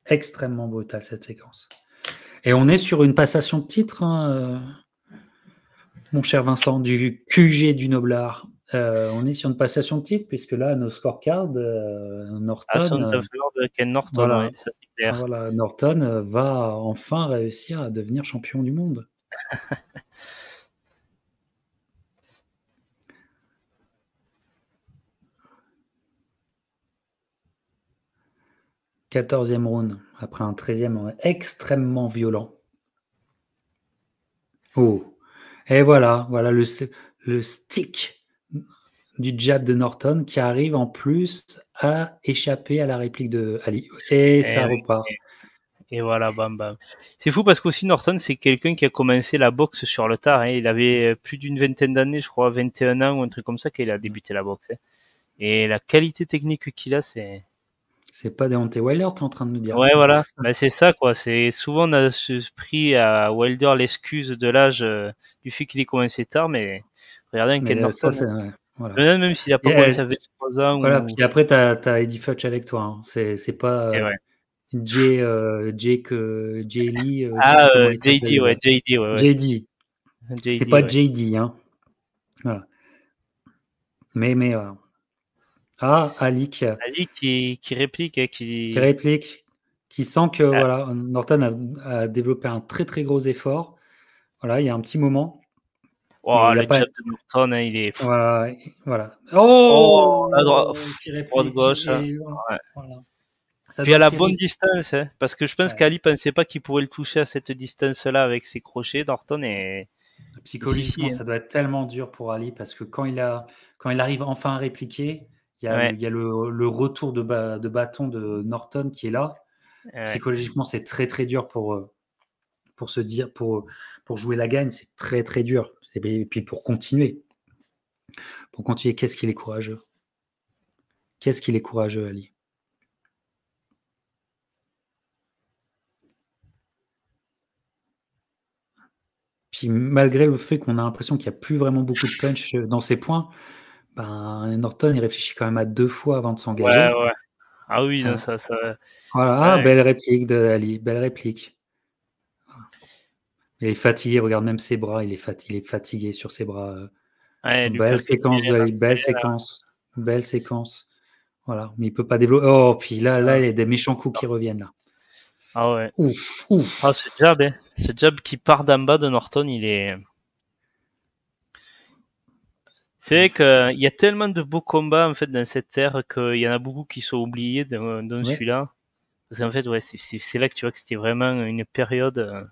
extrêmement brutale, cette séquence. Et on est sur une passation de titre, hein, mon cher Vincent, du QG du Noblard. On est sur une passation de titre, puisque là, nos scorecards, Ah, sont Norton, en faveur de Ken Norton, voilà, ouais, ça c'est clair. voilà, Norton va enfin réussir à devenir champion du monde. Quatorzième round, après un 13e extrêmement violent. Oh. Et voilà le stick du jab de Norton qui arrive en plus à échapper à la réplique de Ali. Et Et, ça repart. et voilà, bam bam. C'est fou parce qu'aussi Norton, c'est quelqu'un qui a commencé la boxe sur le tard. Hein. Il avait plus d'une vingtaine d'années, je crois, 21 ans ou un truc comme ça, quand il a débuté la boxe. Hein. Et la qualité technique qu'il a, c'est. C'est pas Deontay Wilder, tu es en train de nous dire. Ouais, voilà. Ben, c'est ça, quoi. C'est souvent on a pris à Wilder l'excuse de l'âge du fait qu'il ait commencé tard, mais regardez un Ken Mais ça, Norton. c'est. Hein. Ouais, voilà. Même s'il a Et, pas commencé à 23 ans voilà, ou. puis après, tu as Eddie Futch avec toi. Hein. C'est pas C'est vrai. Jay Lee, je sais plus Ah, comment il JD, s'appelle. ouais, JD, ouais, ouais. JD. C'est JD, pas ouais. JD. Hein. Voilà. Mais Ali Ali qui réplique, hein, qui qui. réplique, qui sent que Ah, voilà, Norton a développé un très très gros effort. Voilà, il y a un petit moment, mais il oh, n'y a le pas. jab de Norton, hein, il est. Voilà, voilà. Oh, la droite, Oh, qui droite réplique. gauche. Hein. Et Ouais. voilà. Ça Puis doit à être la bonne terrible. distance, hein, parce que je pense Ouais. qu'Ali pensait pas qu'il pourrait le toucher à cette distance-là avec ses crochets, Norton, et si, si. Psychologiquement, Hein. ça doit être tellement dur pour Ali parce que quand il arrive enfin à répliquer, Ouais, il y a le retour de bâton de Norton qui est là. ouais. Psychologiquement, c'est très très dur pour se dire, pour jouer la gagne, c'est très très dur. Et puis pour continuer, qu'est-ce qu'il est courageux. Qu'est-ce qu'il est courageux, Ali. Puis malgré le fait qu'on a l'impression qu'il n'y a plus vraiment beaucoup de punch dans ses points, ben, Norton, il réfléchit quand même à 2 fois avant de Ouais, s'engager. ouais. Ah oui, non, Euh, ça. voilà, Ouais, belle réplique de Ali, belle réplique. Il est fatigué, regarde même ses bras, il est fatigué sur ses bras. ouais, lui Belle faire séquence de capturer Ali, belle séquence. Voilà, mais il peut pas développer. Oh, puis là, il y a des méchants coups qui reviennent là. Ah ouais. Ouf, ouf. Ah, ce jab, hein. Ce jab qui part d'en bas de Norton, il est. C'est vrai qu'il y a tellement de beaux combats en fait dans cette ère qu'il y en a beaucoup qui sont oubliés dans Ouais, celui-là. Parce qu'en fait, ouais, c'est là que tu vois que c'était vraiment une période.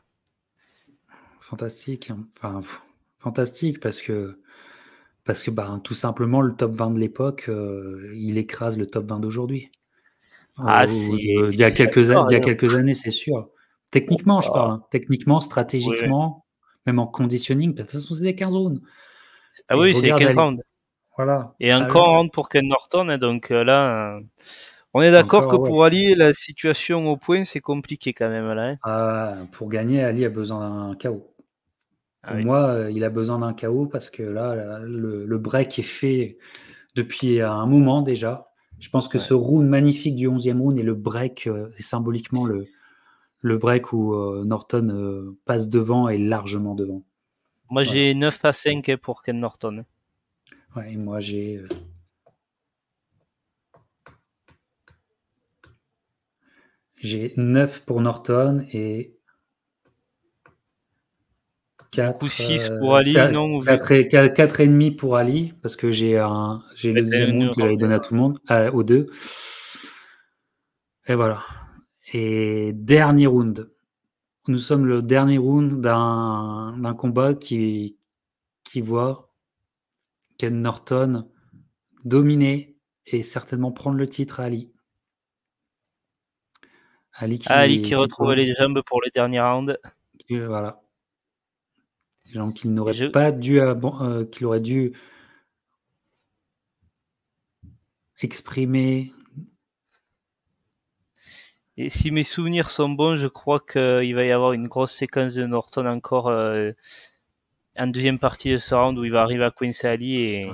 fantastique. Hein. Enfin, fantastique parce que bah, tout simplement, le top 20 de l'époque, il écrase le top 20 d'aujourd'hui. Ah, c'est c'est la Il gloire. y a Hein. quelques années, c'est sûr. Techniquement, je parle. Ah, Hein. Techniquement, oui, oui. stratégiquement, même en conditioning. De toute façon, c'est des 15 rounds. Ah Et oui, c'est regarde 15 Ali. rounds. Voilà. Et encore un Ali, round pour Ken Norton. Hein, donc là, on est d'accord que encore, ouais. pour Ali, la situation au point, c'est compliqué quand même là. Hein. Pour gagner, Ali a besoin d'un KO. Ah Pour oui. moi, il a besoin d'un KO parce que là, le break est fait depuis un moment déjà. Je pense que Ouais. ce round magnifique du 11e round et le break, c'est symboliquement le break où Norton passe devant et largement devant. Moi, Voilà. j'ai 9 à 5 pour Ken Norton. Ouais, et moi, j'ai 9 pour Norton et Du coup, 4, 6 pour Ali, non, vu 4 et demi pour Ali parce que j'ai le deuxième une round que j'avais donné à tout le monde, aux deux. Et voilà. Et dernier round. Nous sommes le dernier round d'un combat qui voit Ken Norton dominer et certainement prendre le titre à Ali. Ali qui retrouve les jambes pour le dernier round. Voilà. Donc il Et, n'aurait je... pas dû qu'il aurait dû exprimer. Et si mes souvenirs sont bons, je crois qu'il va y avoir une grosse séquence de Norton encore en deuxième partie de ce round où il va arriver à coincer Ali. Et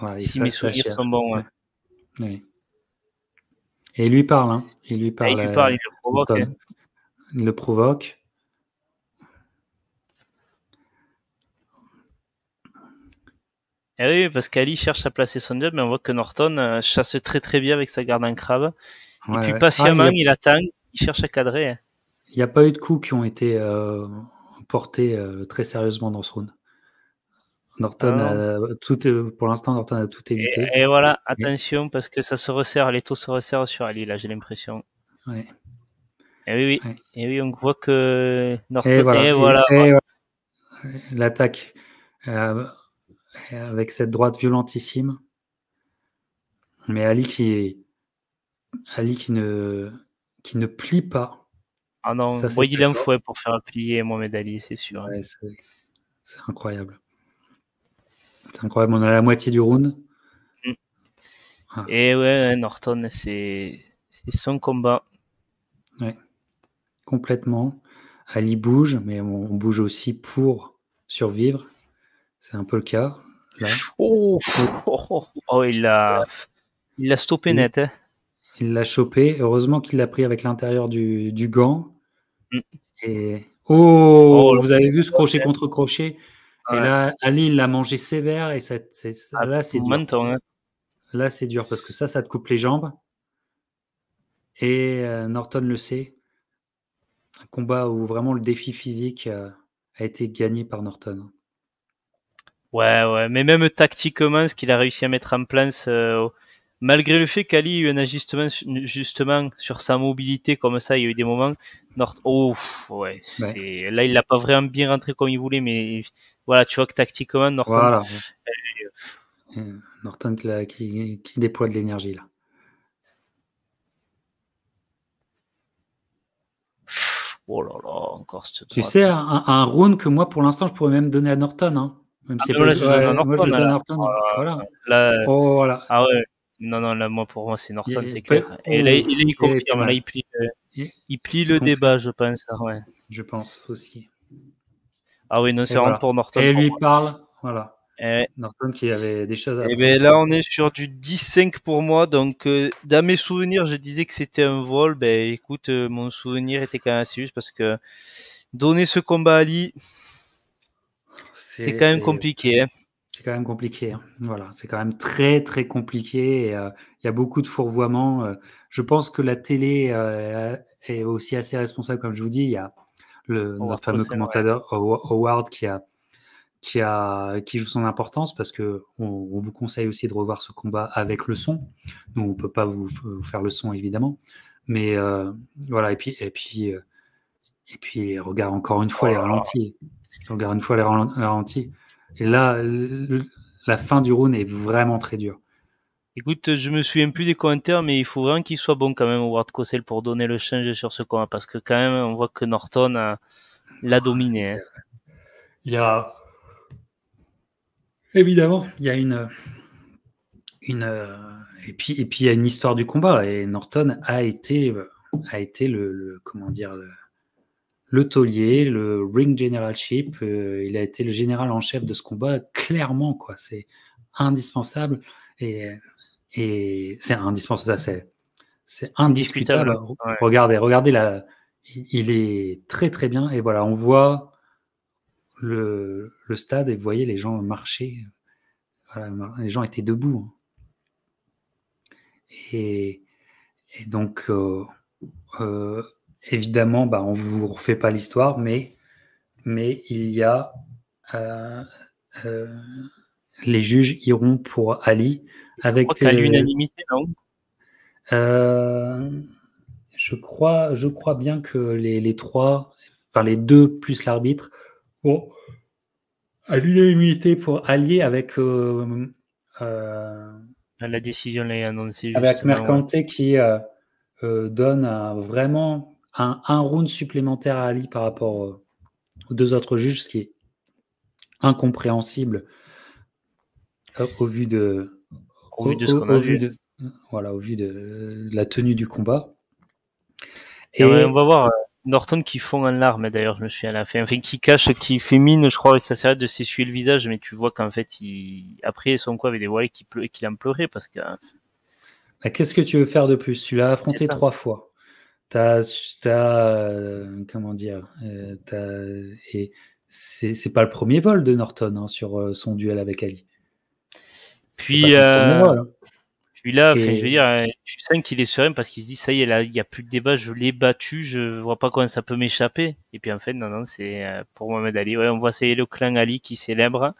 Voilà, et si mes ça souvenirs cher. sont bons. Ouais. Oui. Et il lui parle, hein. Il lui Et parle il lui parle, il le provoque. Hein. Norton. Il le provoque. Et oui, parce qu'Ali cherche à placer son jab, mais on voit que Norton chasse très très bien avec sa garde en crabe. Et Ouais, puis ouais. Ah, patiemment, il attend, il cherche à cadrer. Hein. il n'y a pas eu de coups qui ont été portés très sérieusement dans ce round. Norton Alors, a pour l'instant, Norton a tout évité. et voilà, Mais, attention, parce que ça se resserre, les taux se resserrent sur Ali, là, j'ai l'impression. ouais, Et oui, oui. ouais. Et oui, on voit que Et Norton. voilà. Et voilà. Et l'attaque avec cette droite violentissime. Mais Ali qui ne plie pas. Ah non, Ça, c'est il très en fort. faut pour faire plier Mohamed Ali, c'est sûr. Ouais, c'est incroyable. C'est incroyable. On a la moitié du round. Mm. Ah. Et ouais, Norton, c'est son combat. Ouais, complètement. Ali bouge, mais on bouge aussi pour survivre. C'est un peu le cas là. Il l'a stoppé net. Hein. Il l'a chopé. Heureusement qu'il l'a pris avec l'intérieur du gant. Mm. Et vous avez vu ce Ouais. crochet contre crochet. Et là, Ali, il l'a mangé sévère. Et là, c'est dur. Menton, hein. Là, c'est dur parce que ça te coupe les jambes. Et Norton le sait. Un combat où vraiment le défi physique a été gagné par Norton. Ouais, mais même tactiquement, ce qu'il a réussi à mettre en place, malgré le fait qu'Ali ait eu un ajustement justement sur sa mobilité comme ça, il y a eu des moments. Là, il l'a pas vraiment bien rentré comme il voulait, mais voilà, tu vois que tactiquement, Norton. Voilà. Norton qui déploie de l'énergie là. Oh là là, encore cette droite. Tu sais, un round que moi, pour l'instant, je pourrais même donner à Norton. Hein. Même si Là, je donne à moi, je le Norton. donne à Là. Norton. Voilà. Là, Oh, voilà. ah ouais. Non, là, moi, pour moi, c'est Norton, c'est clair. Oh, Et là, il confirme. Là, il plie le confirme. débat, je pense. Ouais. Je pense aussi. Ah oui, non, c'est vraiment pour Norton. Et lui parle, voilà. Et Norton qui avait des choses à apprendre. ben là, on est sur du 10-5 pour moi. Donc, dans mes souvenirs, je disais que c'était un vol. Ben, écoute, mon souvenir était quand même assez juste parce que donner ce combat à Ali, c'est quand même compliqué. Hein. C'est quand même compliqué. Hein. Voilà, c'est quand même très très compliqué. Il y a beaucoup de fourvoiements. Je pense que la télé est aussi assez responsable, comme je vous dis. Il y a notre fameux commentateur Howard qui joue son importance parce que on vous conseille aussi de revoir ce combat avec le son. Nous, on peut pas vous faire le son évidemment, mais voilà. Et puis regarde encore une fois les ralentis. Regarde une fois les ralentis. Et là, la fin du round est vraiment très dure. Écoute, je me souviens plus des commentaires, mais il faut vraiment qu'il soit bon quand même, Howard Cosell, pour donner le change sur ce combat, parce que quand même, on voit que Norton l'a dominé. Hein. Il y a évidemment, il y a et puis il y a une histoire du combat et Norton a été le comment dire le taulier, le ring generalship. Il a été le général en chef de ce combat clairement quoi. C'est indispensable et c'est indispensable. C'est indiscutable. Ouais. Regardez là, il est très très bien et voilà on voit le stade et vous voyez les gens marcher. Voilà, les gens étaient debout. Et donc, évidemment, on ne vous refait pas l'histoire, mais il y a les juges iront pour Ali avec à l'unanimité, non je crois bien que les trois, enfin les deux plus l'arbitre, vont à l'unanimité pour Ali avec la décision l'a annoncée avec justement. Mercante qui donne vraiment un round supplémentaire à Ali par rapport aux deux autres juges, ce qui est incompréhensible au vu de la tenue du combat. Et on va voir Norton qui fond en larmes d'ailleurs, je me suis à la fin, enfin qui fait mine, je crois, avec sa serviette de s'essuyer le visage, mais tu vois qu'en fait, après son coup avait des voiles qu'il en pleurait parce que. Qu'est-ce que tu veux faire de plus? Tu l'as affronté 3 fois. Comment dire et c'est pas le premier vol de Norton sur son duel avec Ali. Puis là, je veux dire, tu sens qu'il est serein parce qu'il se dit ça y est, là, il n'y a plus de débat, je l'ai battu, je vois pas comment ça peut m'échapper. Et puis en fait, non, c'est pour Mohamed Ali. Ouais, on voit ça y est, le clan Ali qui célèbre.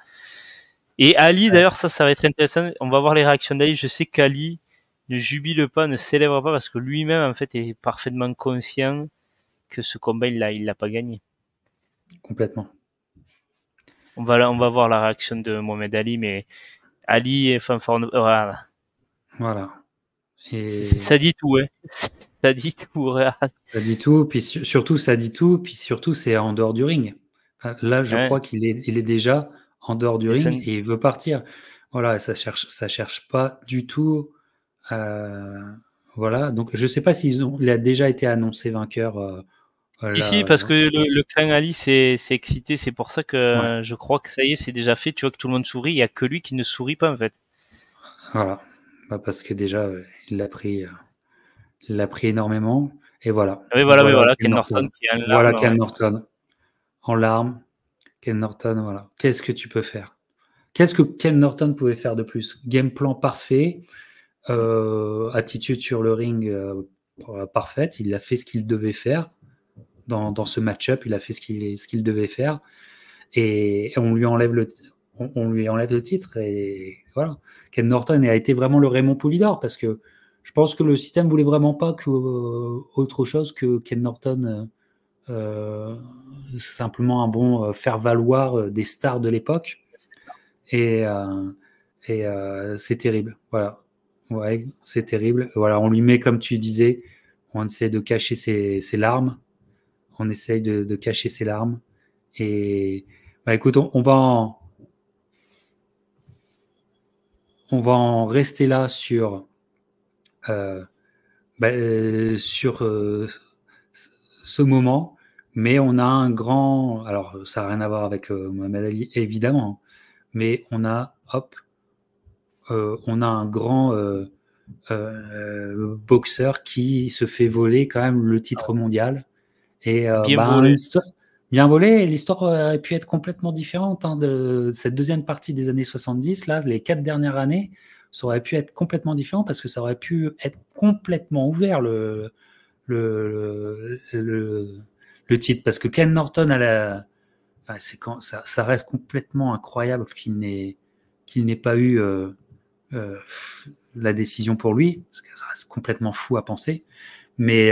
Et Ali, d'ailleurs, ça va être intéressant. On va voir les réactions d'Ali. Je sais qu'Ali ne jubile pas, ne célèbre pas parce que lui-même, en fait, est parfaitement conscient que ce combat, il l'a pas gagné. Complètement. On va voir la réaction de Mohamed Ali, mais Ali est voilà. Voilà. Et Ça dit tout, ouais. Ça dit tout. ça dit tout, puis surtout, ça dit tout, puis surtout, c'est en dehors du ring. Enfin, là, je crois qu'il est déjà en dehors du ring et il veut partir. Voilà, ça cherche pas du tout. Voilà, donc je sais pas il a déjà été annoncé vainqueur. Si, parce que le clan Ali s'est excité, c'est pour ça que je crois que ça y est, c'est déjà fait. Tu vois que tout le monde sourit, il n'y a que lui qui ne sourit pas en fait. Voilà, parce que déjà, il l'a pris énormément. Et voilà. Oui, voilà, Ken Norton qui est en larmes. Voilà Ken Norton en larmes. Ken Norton, voilà. Qu'est-ce que tu peux faire? Qu'est-ce que Ken Norton pouvait faire de plus? Game plan parfait, attitude sur le ring parfaite. Il a fait ce qu'il devait faire dans ce match-up. Il a fait ce qu'il devait faire. Et on lui enlève le titre. Et voilà. Ken Norton a été vraiment le Raymond Poulidor parce que je pense que le système voulait vraiment pas autre chose que Ken Norton simplement un bon faire-valoir des stars de l'époque. Et c'est terrible. Voilà. Ouais, c'est terrible. Voilà, on lui met, comme tu disais, on essaie de cacher ses larmes. On essaye de cacher ses larmes. Et écoute, on va en rester là sur ce moment, mais on a un grand, alors ça n'a rien à voir avec Mohamed Ali évidemment, mais on a un grand boxeur qui se fait voler quand même le titre mondial et bien volé. L'histoire aurait pu être complètement différente de cette deuxième partie des années 70, là, les 4 dernières années. Ça aurait pu être complètement différent parce que ça aurait pu être complètement ouvert le titre. Parce que Ken Norton, ça reste complètement incroyable qu'il n'ait pas eu la décision pour lui. Parce que ça reste complètement fou à penser. Mais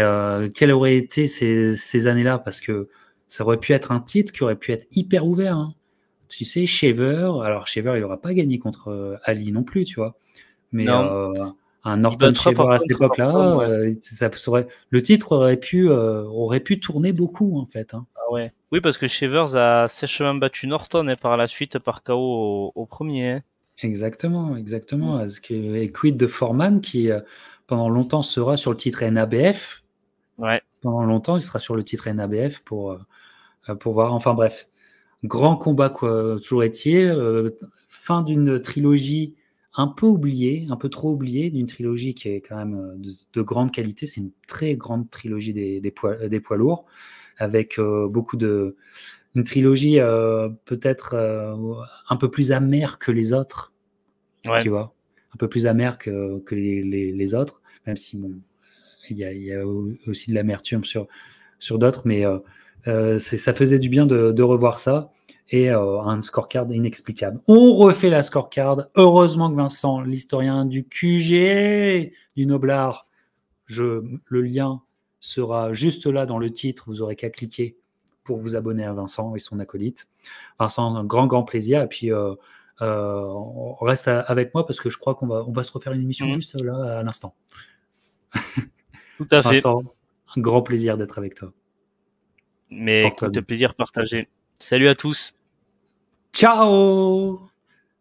quelles auraient été ces années-là? Parce que ça aurait pu être un titre qui aurait pu être hyper ouvert. Hein. Tu sais, Shaver, il n'aura pas gagné contre Ali non plus, tu vois. Mais un Norton Shaver à cette époque-là, le titre aurait pu tourner beaucoup en fait. Hein. Ah ouais. Oui, parce que Shavers a sèchement battu Norton par la suite par KO au premier. Hein. Exactement. Et quid de Foreman qui pendant longtemps sera sur le titre NABF. Ouais. Pendant longtemps, il sera sur le titre NABF pour voir. Enfin bref, grand combat quoi. Toujours est-il. Fin d'une trilogie un peu oubliée, un peu trop oubliée, d'une trilogie qui est quand même de grande qualité. C'est une très grande trilogie des poids lourds, avec beaucoup de... Une trilogie peut-être un peu plus amère que les autres, tu vois. Un peu plus amère que les autres, même si bon, il y a aussi de l'amertume sur d'autres, mais ça faisait du bien de revoir ça. Et un scorecard inexplicable. On refait la scorecard. Heureusement que Vincent, l'historien du QG, du Noblard, le lien sera juste là dans le titre. Vous aurez qu'à cliquer pour vous abonner à Vincent et son acolyte. Vincent, un grand plaisir. Et puis, on reste avec moi parce que je crois qu'on va se refaire une émission juste là, à l'instant. Tout à fait. Vincent, un grand plaisir d'être avec toi. Mais écoute, plaisir partagé. Salut à tous. Ciao!